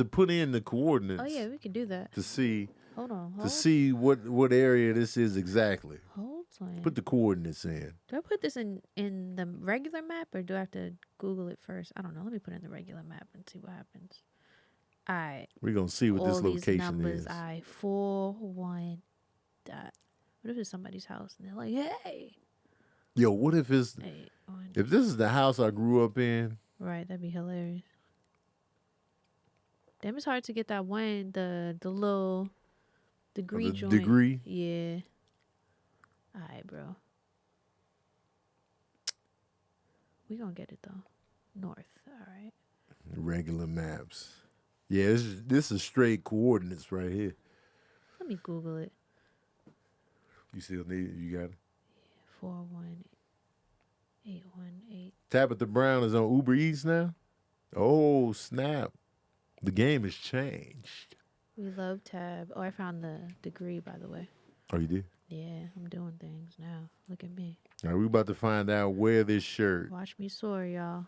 Speaker 1: put in the coordinates.
Speaker 3: Oh yeah, we can do that.
Speaker 1: To see.
Speaker 3: Hold on.
Speaker 1: To see what area this is exactly.
Speaker 3: Hold on.
Speaker 1: Put the coordinates in.
Speaker 3: Do I put this in the regular map or do I have to Google it first? I don't know. Let me put it in the regular map and see what happens. All right.
Speaker 1: We're gonna see what this location
Speaker 3: numbers,
Speaker 1: is.
Speaker 3: 41 dot. What if it's somebody's house and they're like, hey.
Speaker 1: Yo, what if it's
Speaker 3: 8, 1.
Speaker 1: if this is the house I grew up in?
Speaker 3: Right, that'd be hilarious. Damn, it's hard to get that one, the little degree joint.
Speaker 1: Degree?
Speaker 3: Yeah. All right, bro. We gonna get it though. North. All right.
Speaker 1: Regular maps. Yeah, this is straight coordinates right here.
Speaker 3: Let me Google it.
Speaker 1: You still need it? You got it?
Speaker 3: 41818.
Speaker 1: Tabitha Brown is on Uber Eats now? Oh, snap. The game has changed.
Speaker 3: We love Tab. Oh, I found the degree, by the way.
Speaker 1: Oh, you did?
Speaker 3: Yeah, I'm doing things now. Look at me.
Speaker 1: All right, we're about to find out where this shirt,
Speaker 3: Watch me soar, y'all.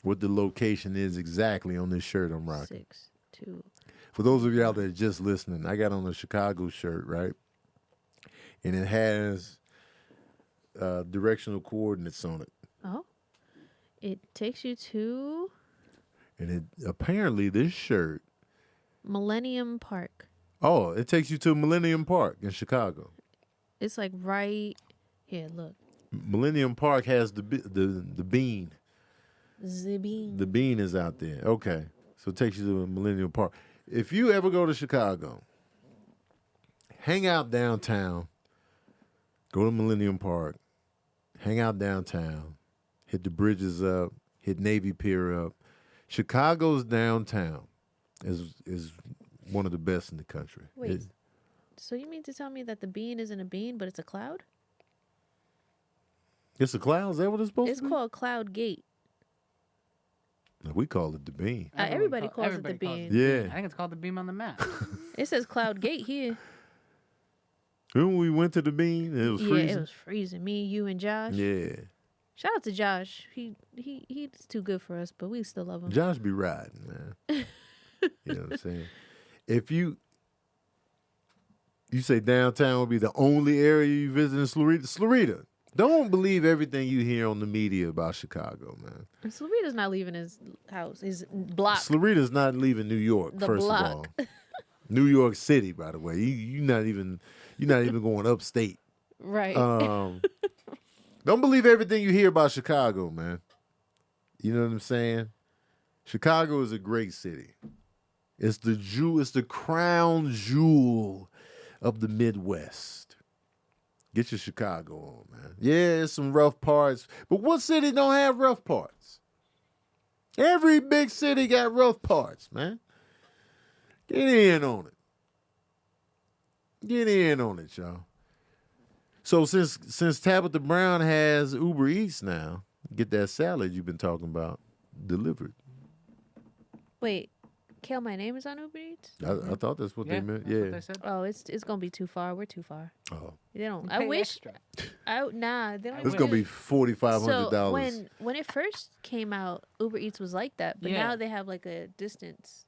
Speaker 1: what the location is exactly on this shirt I'm rocking.
Speaker 3: 6, 2.
Speaker 1: For those of y'all that are just listening, I got on a Chicago shirt, right? And it has directional coordinates on it.
Speaker 3: Oh. It takes you to
Speaker 1: And apparently this shirt,
Speaker 3: Millennium Park.
Speaker 1: oh, it takes you to Millennium Park in Chicago.
Speaker 3: It's like right here, look.
Speaker 1: Millennium Park has the bean.
Speaker 3: Zibine.
Speaker 1: The bean is out there. Okay. So it takes you to Millennium Park. If you ever go to Chicago, hang out downtown, go to Millennium Park, hang out downtown, hit the bridges up, hit Navy Pier up. Chicago's downtown is one of the best in the country.
Speaker 3: Wait. So you mean to tell me that the bean isn't a bean, but it's a cloud?
Speaker 1: It's a cloud? Is that what it's supposed
Speaker 3: It's
Speaker 1: to be?
Speaker 3: called Cloud Gate.
Speaker 1: No, we call it the bean.
Speaker 3: Everybody calls it the bean.
Speaker 1: Yeah.
Speaker 2: I think it's called the beam on the map.
Speaker 3: It says Cloud Gate here.
Speaker 1: Remember when we went to the bean? It was freezing.
Speaker 3: Yeah, it was freezing. Me, you, and Josh.
Speaker 1: Yeah.
Speaker 3: Shout out to Josh. He's too good for us, but we still love him.
Speaker 1: Josh be riding, man. You know what I'm saying? If you say downtown would be the only area you visit in Slurita, don't believe everything you hear on the media about Chicago, man.
Speaker 3: Slurita's not leaving his house, his block.
Speaker 1: Slurita's not leaving New York,
Speaker 3: The
Speaker 1: first
Speaker 3: block.
Speaker 1: of all. New York City, by the way. You're not even going upstate.
Speaker 3: Right.
Speaker 1: Don't believe everything you hear about Chicago, man. You know what I'm saying? Chicago is a great city. It's the crown jewel of the Midwest. Get your Chicago on, man. Yeah, it's some rough parts, but what city don't have rough parts? Every big city got rough parts, man. Get in on it. Get in on it, y'all. So since Tabitha Brown has Uber Eats now, get that salad you've been talking about delivered.
Speaker 3: Wait, Kale, my name is on Uber Eats?
Speaker 1: I thought that's what they meant.
Speaker 2: That's
Speaker 1: Yeah.
Speaker 2: what they said.
Speaker 3: Oh, it's gonna be too far. We're too far.
Speaker 1: Oh,
Speaker 3: They don't.
Speaker 2: You
Speaker 3: I
Speaker 2: pay
Speaker 3: wish.
Speaker 2: extra.
Speaker 3: Nah, they don't.
Speaker 1: it's gonna be $4,500.
Speaker 3: So when it first came out, Uber Eats was like that, but
Speaker 2: Yeah.
Speaker 3: now they have like a distance,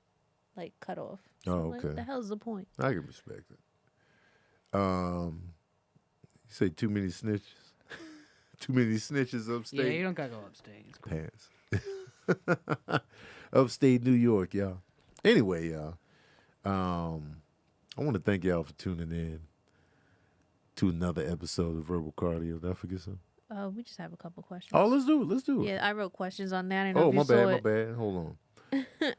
Speaker 3: like cutoff.
Speaker 1: Oh,
Speaker 3: I'm like,
Speaker 1: okay.
Speaker 3: what the hell's the point?
Speaker 1: I can respect it. You say too many snitches? Too many snitches upstate?
Speaker 2: Yeah, you don't gotta go upstate. It's cool.
Speaker 1: Pants. Upstate New York, y'all. Anyway, y'all. I want to thank y'all for tuning in to another episode of Verbal Cardio. Did I forget something?
Speaker 3: We just have a couple questions.
Speaker 1: Oh, let's do it. Let's do it.
Speaker 3: Yeah, I wrote questions on that. I don't know
Speaker 1: Oh,
Speaker 3: if you
Speaker 1: my
Speaker 3: saw
Speaker 1: bad. My
Speaker 3: it.
Speaker 1: bad. Hold on.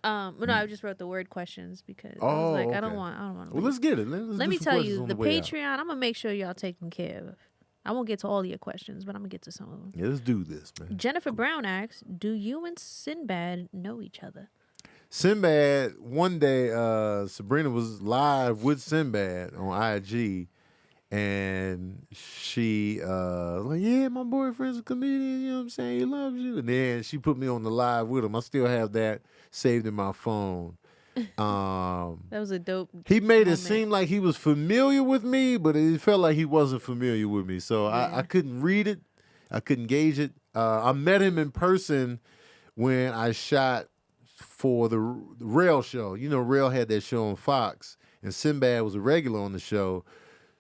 Speaker 3: Well, no, I just wrote the word questions because I
Speaker 1: Oh,
Speaker 3: was like, I
Speaker 1: okay.
Speaker 3: don't want.
Speaker 1: Well, let's get it.
Speaker 3: Let
Speaker 1: do
Speaker 3: me
Speaker 1: some
Speaker 3: tell
Speaker 1: questions
Speaker 3: you,
Speaker 1: on
Speaker 3: the
Speaker 1: way out.
Speaker 3: Patreon, I'm gonna make sure y'all taken care of. I won't get to all your questions, but I'm gonna get to some of them.
Speaker 1: Yeah, let's do this, man.
Speaker 3: Jennifer Brown asks, "Do you and Sinbad know each other?"
Speaker 1: Sinbad, one day, Sabrina was live with Sinbad on IG, and she like, yeah, my boyfriend's a comedian, you know what I'm saying? He loves you. And then she put me on the live with him. I still have that saved in my phone.
Speaker 3: That was a dope.
Speaker 1: He made it
Speaker 3: moment.
Speaker 1: seem like he was familiar with me, but it felt like he wasn't familiar with me. So I couldn't read it. I couldn't gauge it. I met him in person when I shot for the Rail show. You know, Rail had that show on Fox, and Sinbad was a regular on the show.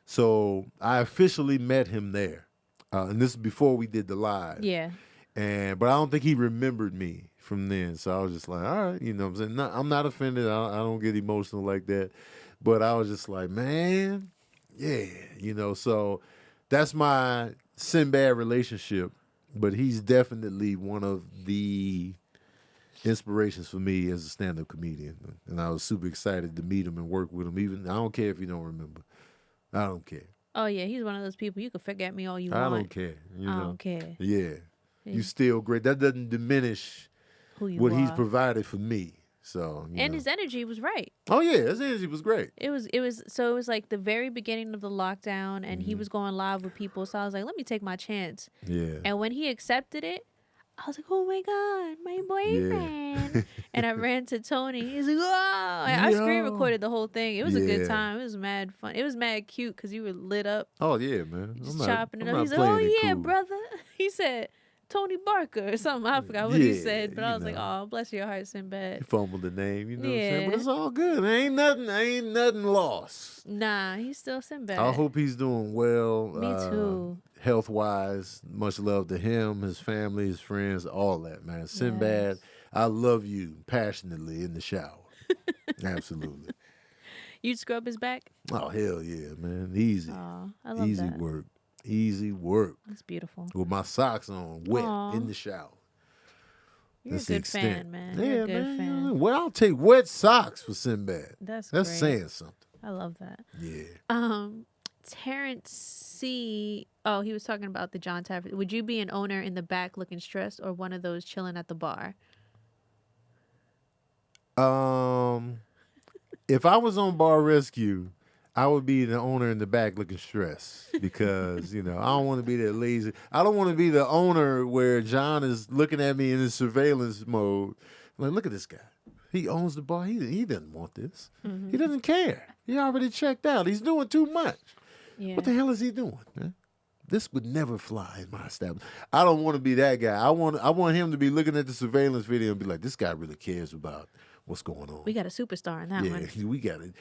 Speaker 1: So I officially met him there. And this is before we did the live.
Speaker 3: Yeah.
Speaker 1: But I don't think he remembered me from then. So I was just like, all right, you know what I'm saying? I'm not offended. I don't get emotional like that. But I was just like, man, yeah, you know. So that's my Sinbad relationship. But he's definitely one of the inspirations for me as a stand-up comedian. And I was super excited to meet him and work with him. Even I don't care if you don't remember. I don't care.
Speaker 3: Oh yeah, he's one of those people you can forget me all you want.
Speaker 1: I don't care. You
Speaker 3: I
Speaker 1: know?
Speaker 3: don't care
Speaker 1: Yeah. You still great. That doesn't diminish
Speaker 3: who you
Speaker 1: what
Speaker 3: are.
Speaker 1: he's provided for me. So
Speaker 3: And
Speaker 1: know.
Speaker 3: his energy was right.
Speaker 1: Oh yeah, his energy was great.
Speaker 3: It was like the very beginning of the lockdown, and he was going live with people. So I was like, let me take my chance.
Speaker 1: Yeah.
Speaker 3: And when he accepted it, I was like, oh my God, my boyfriend. And I ran to Tony. He's like, oh. I screen recorded the whole thing. It was a good
Speaker 1: Yeah.
Speaker 3: time. It was mad fun. It was mad cute because you were lit up,
Speaker 1: Oh yeah, man.
Speaker 3: just
Speaker 1: I'm
Speaker 3: chopping
Speaker 1: not,
Speaker 3: it
Speaker 1: I'm
Speaker 3: up. He's
Speaker 1: not
Speaker 3: like, oh
Speaker 1: playing it
Speaker 3: yeah,
Speaker 1: cool.
Speaker 3: brother. He said, Tony Barker or something. I forgot what he
Speaker 1: Yeah,
Speaker 3: said, but I
Speaker 1: you
Speaker 3: was like,
Speaker 1: know.
Speaker 3: oh, bless your heart, Sinbad.
Speaker 1: He fumbled the name, you know what I'm saying?
Speaker 3: Yeah.
Speaker 1: But it's all good. Ain't nothing lost.
Speaker 3: Nah, he's still Sinbad.
Speaker 1: I hope he's doing well.
Speaker 3: Me too.
Speaker 1: Health wise. Much love to him, his family, his friends, all that, man. Sinbad, I love you passionately in the shower. Absolutely.
Speaker 3: You'd scrub his back?
Speaker 1: Oh hell yeah, man. Easy.
Speaker 3: Oh, I love
Speaker 1: Easy
Speaker 3: that.
Speaker 1: work. Easy work.
Speaker 3: That's beautiful.
Speaker 1: With my socks on, wet
Speaker 3: Aw.
Speaker 1: in the shower.
Speaker 3: You're
Speaker 1: That's
Speaker 3: a
Speaker 1: the
Speaker 3: good fan,
Speaker 1: extent.
Speaker 3: man.
Speaker 1: Yeah,
Speaker 3: You're a good
Speaker 1: man.
Speaker 3: fan.
Speaker 1: Well, I'll take wet socks for Sinbad.
Speaker 3: That's
Speaker 1: That's
Speaker 3: great.
Speaker 1: saying something.
Speaker 3: I love that.
Speaker 1: Yeah.
Speaker 3: Terrence C. Oh, he was talking about the John Taffer. Would you be an owner in the back looking stressed or one of those chilling at the bar?
Speaker 1: If I was on Bar Rescue, I would be the owner in the back looking stressed because, you know, I don't want to be that lazy. I don't want to be the owner where John is looking at me in his surveillance mode. Like, look at this guy. He owns the bar. He doesn't want this. He doesn't care. He already checked out. He's doing too much.
Speaker 3: Yeah.
Speaker 1: What the hell is he doing, man? This would never fly in my establishment. I don't want to be that guy. I want him to be looking at the surveillance video and be like, this guy really cares about what's going on.
Speaker 3: We got a superstar in that one.
Speaker 1: Yeah, we got it.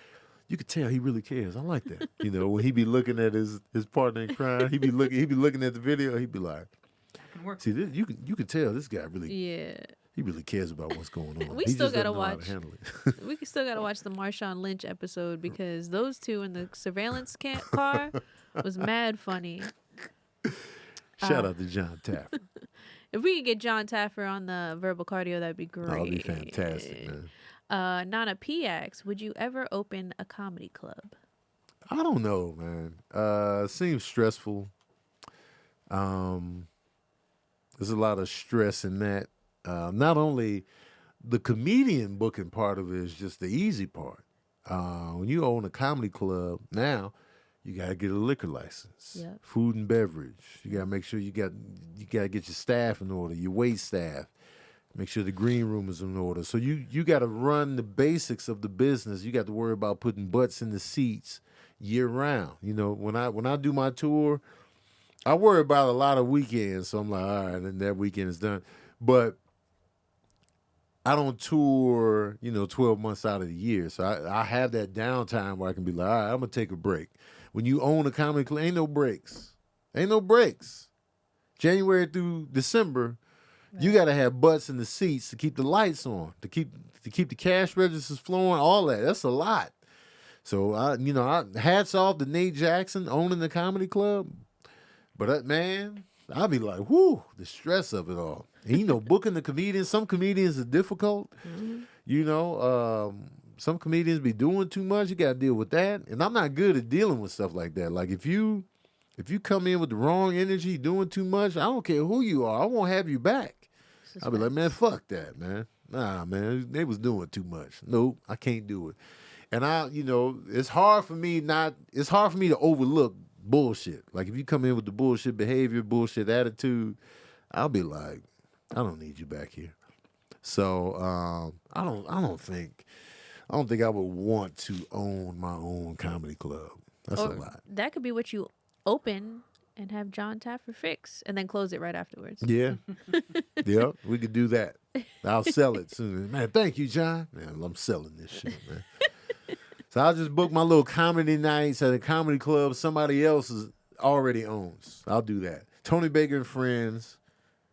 Speaker 1: You could tell he really cares. I like that. You know, when he be looking at his partner in crime, he be looking at the video. He be like,
Speaker 2: That can work.
Speaker 1: see, this, you can tell this guy really.
Speaker 3: Yeah.
Speaker 1: He really cares about what's going on.
Speaker 3: We
Speaker 1: He
Speaker 3: still
Speaker 1: just doesn't
Speaker 3: gotta
Speaker 1: know how to
Speaker 3: watch.
Speaker 1: handle it.
Speaker 3: We still gotta watch the Marshawn Lynch episode because those two in the surveillance car was mad funny.
Speaker 1: Shout out to John Taffer.
Speaker 3: If we could get John Taffer on the verbal cardio, that'd be great.
Speaker 1: That would be fantastic, man.
Speaker 3: Nana P asks, would you ever open a comedy club?
Speaker 1: I don't know, man. It seems stressful. There's a lot of stress in that. Not only the comedian booking part of it is just the easy part. When you own a comedy club now, you gotta get a liquor license,
Speaker 3: Yep.
Speaker 1: food and beverage. You gotta make sure you gotta get your staff in order, your wait staff. Make sure the green room is in order. So you gotta run the basics of the business. You got to worry about putting butts in the seats year round. You know, when I do my tour, I worry about a lot of weekends. So I'm like, all right, and that weekend is done. But I don't tour, 12 months out of the year. So I have that downtime where I can be like, all right, I'm going to take a break. When you own a comedy club, ain't no breaks. Ain't no breaks. January through December, you got to have butts in the seats to keep the lights on, to keep the cash registers flowing, all that. That's a lot. So, hats off to Nate Jackson owning the comedy club. But, man, I'll be like, whoo, the stress of it all. And, booking the comedians, some comedians are difficult. Mm-hmm. Some comedians be doing too much. You got to deal with that. And I'm not good at dealing with stuff like that. Like, if you come in with the wrong energy, doing too much, I don't care who you are. I won't have you back. I'll be like, man, fuck that, man. Nah, man, they was doing too much. Nope, I can't do it. And it's hard for me to overlook bullshit. Like, if you come in with the bullshit behavior, bullshit attitude, I'll be like, I don't need you back here. So I don't think I would want to own my own comedy club. That's a lot.
Speaker 3: That could be what you open and have John Taffer fix and then close it right afterwards.
Speaker 1: Yeah. Yeah, we could do that. I'll sell it soon. Man, thank you, John. Man, I'm selling this shit, man. So I'll just book my little comedy nights at a comedy club somebody else already owns. I'll do that. Tony Baker and Friends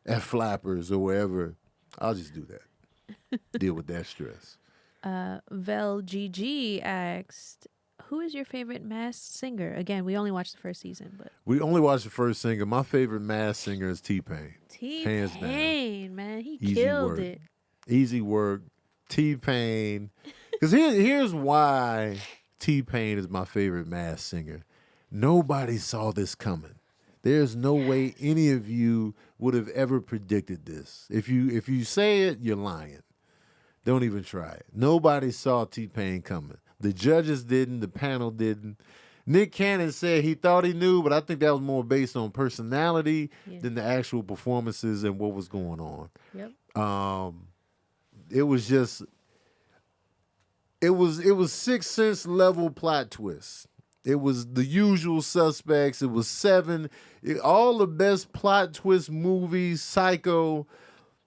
Speaker 1: at Flappers or wherever. I'll just do that. Deal with that stress.
Speaker 3: Vel GG asked, who is your favorite masked singer? Again, we only watched the first season, but
Speaker 1: we only watched the first singer. My favorite masked singer is T-Pain.
Speaker 3: T-Pain, man, he
Speaker 1: Easy
Speaker 3: killed
Speaker 1: work.
Speaker 3: it.
Speaker 1: Easy work. T-Pain. Because here's why T-Pain is my favorite masked singer. Nobody saw this coming. There's no way any of you would have ever predicted this. If you say it, you're lying. Don't even try it. Nobody saw T-Pain coming. The judges didn't. The panel didn't. Nick Cannon said he thought he knew, but I think that was more based on personality than the actual performances and what was going on.
Speaker 3: Yep.
Speaker 1: It was just, it was Sixth Sense level plot twist. It was The Usual Suspects. It was Seven. All the best plot twist movies, Psycho.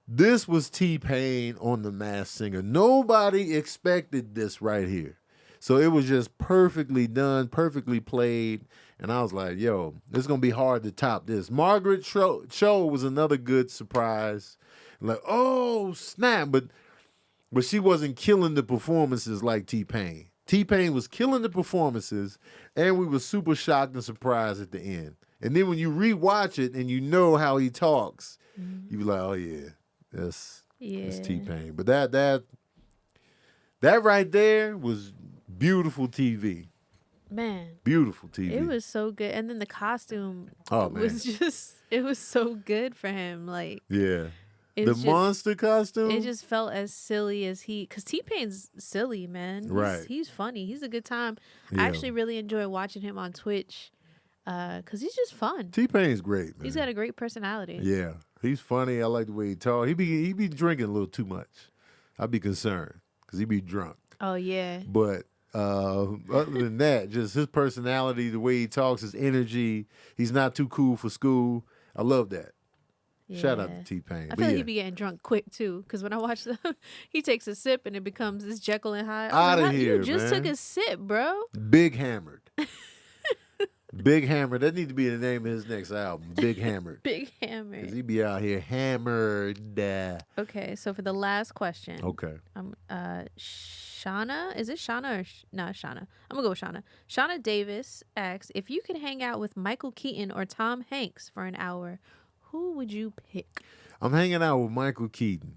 Speaker 1: This was T-Pain on The Masked Singer. Nobody expected this right here. So it was just perfectly done, perfectly played. And I was like, yo, it's going to be hard to top this. Margaret Cho was another good surprise. Like, oh, snap. But she wasn't killing the performances like T-Pain. T-Pain was killing the performances, and we were super shocked and surprised at the end. And then when you rewatch it and you know how he talks, you be like, oh, yeah. That's T-Pain. But that right there was beautiful TV.
Speaker 3: Man.
Speaker 1: Beautiful TV.
Speaker 3: It was so good. And then the costume
Speaker 1: was
Speaker 3: just, it was so good for him. Like,
Speaker 1: yeah. The monster costume?
Speaker 3: It just felt as silly as because T-Pain's silly, man. He's funny. He's a good time. Yeah. I actually really enjoy watching him on Twitch because he's just fun.
Speaker 1: T-Pain's great, man.
Speaker 3: He's got a great personality.
Speaker 1: Yeah. He's funny. I like the way he talks. He be drinking a little too much. I'd be concerned because he be drunk.
Speaker 3: Oh, yeah.
Speaker 1: But other than that, just his personality, the way he talks, his energy, he's not too cool for school. I love that. Yeah. Shout out to T-Pain.
Speaker 3: I feel like he'd be getting drunk quick, too, because when I watch them, he takes a sip and it becomes this Jekyll and Hyde.
Speaker 1: Out of here,
Speaker 3: you just
Speaker 1: man.
Speaker 3: took a sip, bro.
Speaker 1: Big hammered. Big Hammer. That need to be the name of his next album. Big Hammer.
Speaker 3: Big Hammer.
Speaker 1: Cause he be out here hammered.
Speaker 3: Okay, so for the last question.
Speaker 1: Okay.
Speaker 3: Shauna, is it Shauna or not Shauna? I'm gonna go with Shauna. Shauna Davis asks, if you could hang out with Michael Keaton or Tom Hanks for an hour, who would you pick?
Speaker 1: I'm hanging out with Michael Keaton.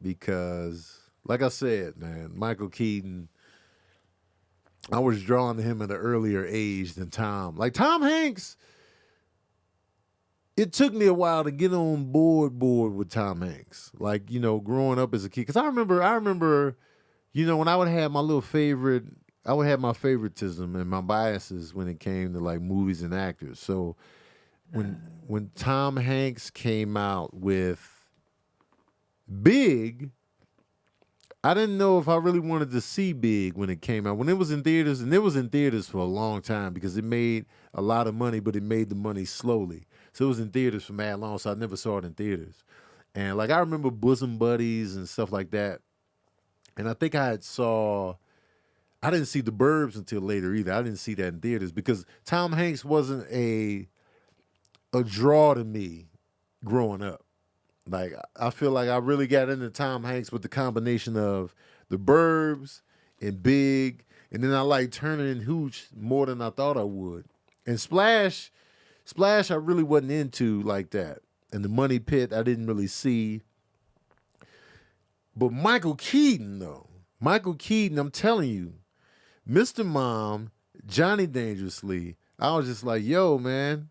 Speaker 1: Because like I said, man, Michael Keaton, I was drawn to him at an earlier age than Tom. Like Tom Hanks, it took me a while to get on board with Tom Hanks. Like, you know, growing up as a kid. Because I remember, you know, when I would have my little favorite, I would have my favoritism and my biases when it came to like movies and actors. So when Tom Hanks came out with Big, I didn't know if I really wanted to see Big when it came out. When it was in theaters, and it was in theaters for a long time because it made a lot of money, but it made the money slowly. So it was in theaters for mad long, so I never saw it in theaters. And like I remember Bosom Buddies and stuff like that. And I think I didn't see The Burbs until later either. I didn't see that in theaters because Tom Hanks wasn't a draw to me growing up. Like, I feel like I really got into Tom Hanks with the combination of The Burbs and Big, and then I like Turner and Hooch more than I thought I would. And Splash I really wasn't into like that. And The Money Pit I didn't really see. But Michael Keaton, though. Michael Keaton, I'm telling you, Mr. Mom, Johnny Dangerously, I was just like, yo, man,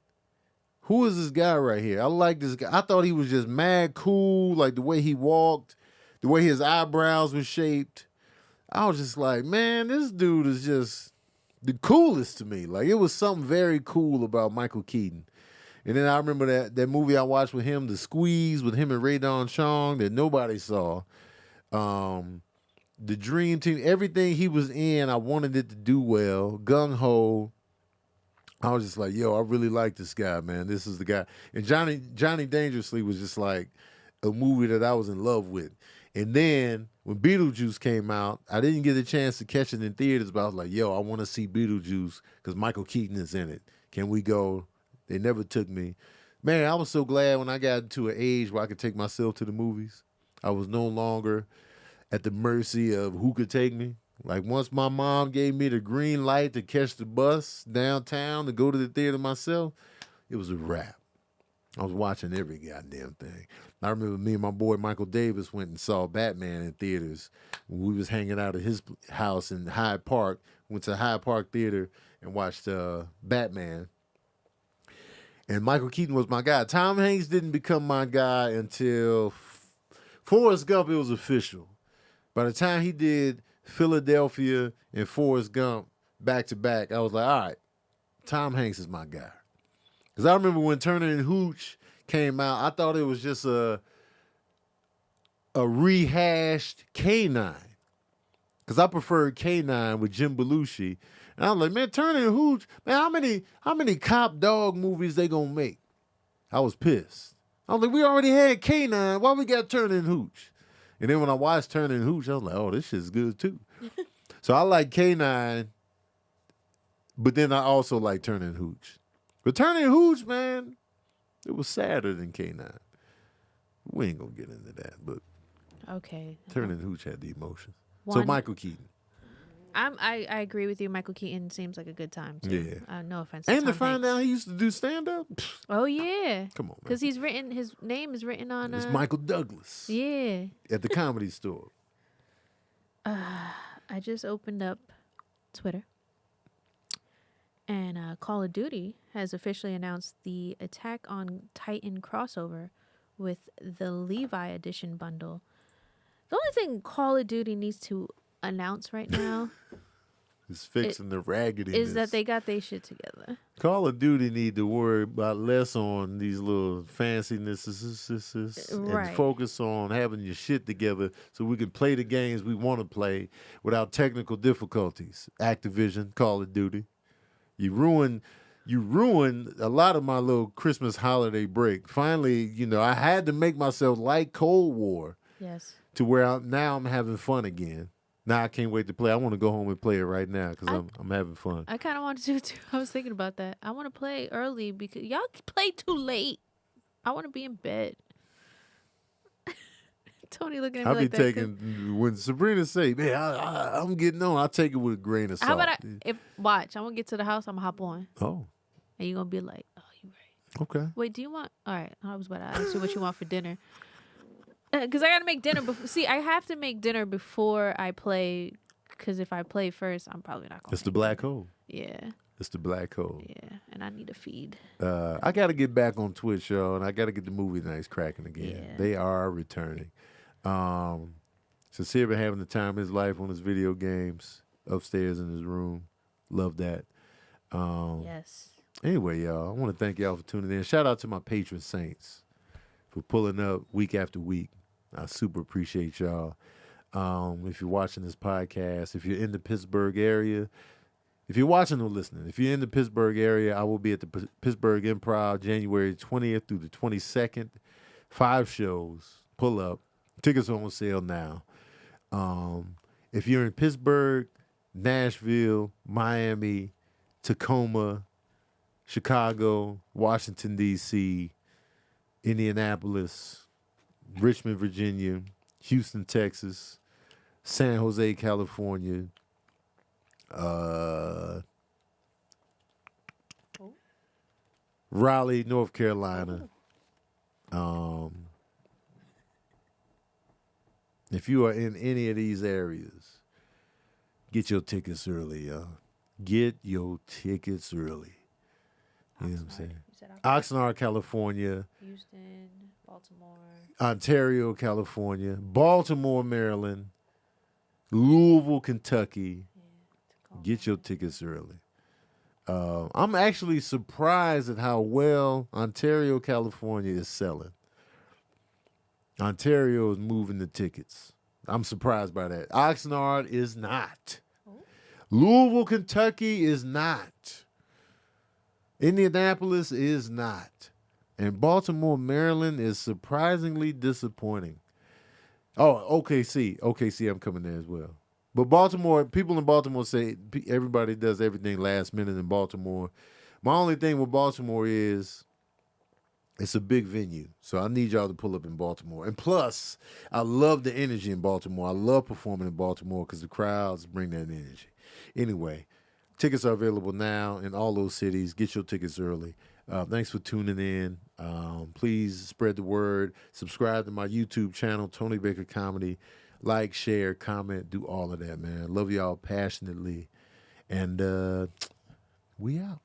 Speaker 1: who is this guy right here? I like this guy. I thought he was just mad cool, like the way he walked, the way his eyebrows were shaped. I was just like, man, this dude is just the coolest to me. Like, it was something very cool about Michael Keaton. And then I remember that movie I watched with him, The Squeeze, with him and Ray Don Chong, that nobody saw. The Dream Team, everything he was in, I wanted it to do well. Gung Ho. I was just like, yo, I really like this guy, man. This is the guy. And Johnny Dangerously was just like a movie that I was in love with. And then when Beetlejuice came out, I didn't get a chance to catch it in theaters, but I was like, yo, I want to see Beetlejuice because Michael Keaton is in it. Can we go? They never took me. Man, I was so glad when I got to an age where I could take myself to the movies. I was no longer at the mercy of who could take me. Like, once my mom gave me the green light to catch the bus downtown to go to the theater myself, it was a wrap. I was watching every goddamn thing. I remember me and my boy Michael Davis went and saw Batman in theaters. We was hanging out at his house in Hyde Park. Went to Hyde Park Theater and watched Batman. And Michael Keaton was my guy. Tom Hanks didn't become my guy until Forrest Gump, it was official. By the time he did Philadelphia and Forrest Gump back to back, I was like, all right, Tom Hanks is my guy. Because I remember when Turner and Hooch came out, I thought it was just a rehashed K9. Because I preferred K9 with Jim Belushi. And I was like, man, Turner and Hooch, man, how many cop dog movies they gonna make? I was pissed. I was like, we already had K9. Why we got Turner and Hooch? And then when I watched Turner and Hooch, I was like, oh, this shit's good too. So I like K9, but then I also like Turner and Hooch. But Turner and Hooch, man, it was sadder than K9. We ain't gonna get into that, but
Speaker 3: okay.
Speaker 1: Turner and Hooch had the emotions. So Michael Keaton.
Speaker 3: I agree with you. Michael Keaton seems like a good time too.
Speaker 1: Yeah.
Speaker 3: No offense.
Speaker 1: And
Speaker 3: to
Speaker 1: to find out he used to do stand up.
Speaker 3: Oh yeah.
Speaker 1: Come on, man.
Speaker 3: Because his name is written on.
Speaker 1: It's Michael Douglas.
Speaker 3: Yeah.
Speaker 1: At the Comedy Store.
Speaker 3: I just opened up Twitter, and Call of Duty has officially announced the Attack on Titan crossover with the Levi Edition bundle. The only thing Call of Duty needs to announce right now
Speaker 1: is fixing the raggediness.
Speaker 3: Is that they got their shit together.
Speaker 1: Call of Duty need to worry about less on these little fancynesses and focus on having your shit together so we can play the games we want to play without technical difficulties. Activision, Call of Duty. You ruined a lot of my little Christmas holiday break. Finally, I had to make myself like Cold War.
Speaker 3: Yes.
Speaker 1: To where now I'm having fun again. Now I can't wait to play. I want to go home and play it right now because I'm having fun.
Speaker 3: I kind of want to too. I was thinking about that. I want to play early because y'all play too late. I want to be in bed. Tony looking at me like that.
Speaker 1: I'll be taking, when Sabrina say, man, I'm getting on, I'll take it with a grain of salt.
Speaker 3: How about watch, I'm going to get to the house, I'm going to hop on.
Speaker 1: Oh.
Speaker 3: And you're going to be like, oh, you right.
Speaker 1: Okay.
Speaker 3: Wait, do you want, all right, I was about to ask you what you want for dinner. Because I got to make dinner. See, I have to make dinner before I play, because if I play first, I'm probably not going to.
Speaker 1: It's the black hole.
Speaker 3: Yeah.
Speaker 1: It's the black hole.
Speaker 3: Yeah, and I need a feed.
Speaker 1: I got to get back on Twitch, y'all, and I got to get the movie nights cracking again.
Speaker 3: Yeah.
Speaker 1: They are returning. Sincere been having the time of his life on his video games upstairs in his room. Love that.
Speaker 3: Yes.
Speaker 1: Anyway, y'all, I want to thank y'all for tuning in. Shout out to my patron saints for pulling up week after week. I super appreciate y'all. If you're watching this podcast, if you're in the Pittsburgh area, if you're watching or listening, if you're in the Pittsburgh area, I will be at the Pittsburgh Improv January 20th through the 22nd. 5 shows. Pull up. Tickets are on sale now. If you're in Pittsburgh, Nashville, Miami, Tacoma, Chicago, Washington, D.C., Indianapolis, Richmond, Virginia, Houston, Texas, San Jose, California, Raleigh, North Carolina. If you are in any of these areas, get your tickets early, y'all. Get your tickets early. You know what I'm saying? Oxnard, California.
Speaker 3: Houston, Baltimore.
Speaker 1: Ontario, California. Baltimore, Maryland. Louisville, Kentucky. Yeah, get your tickets early. I'm actually surprised at how well Ontario, California is selling. Ontario is moving the tickets. I'm surprised by that. Oxnard is not. Oh. Louisville, Kentucky is not. Indianapolis is not. And Baltimore, Maryland is surprisingly disappointing. Oh, OKC. OKC, I'm coming there as well. But Baltimore, people in Baltimore say everybody does everything last minute in Baltimore. My only thing with Baltimore is it's a big venue, so I need y'all to pull up in Baltimore. And plus, I love the energy in Baltimore. I love performing in Baltimore because the crowds bring that energy. Anyway, tickets are available now in all those cities. Get your tickets early. Thanks for tuning in. Please spread the word. Subscribe to my YouTube channel, Tony Baker Comedy. Like, share, comment, do all of that, man. Love y'all passionately. And we out.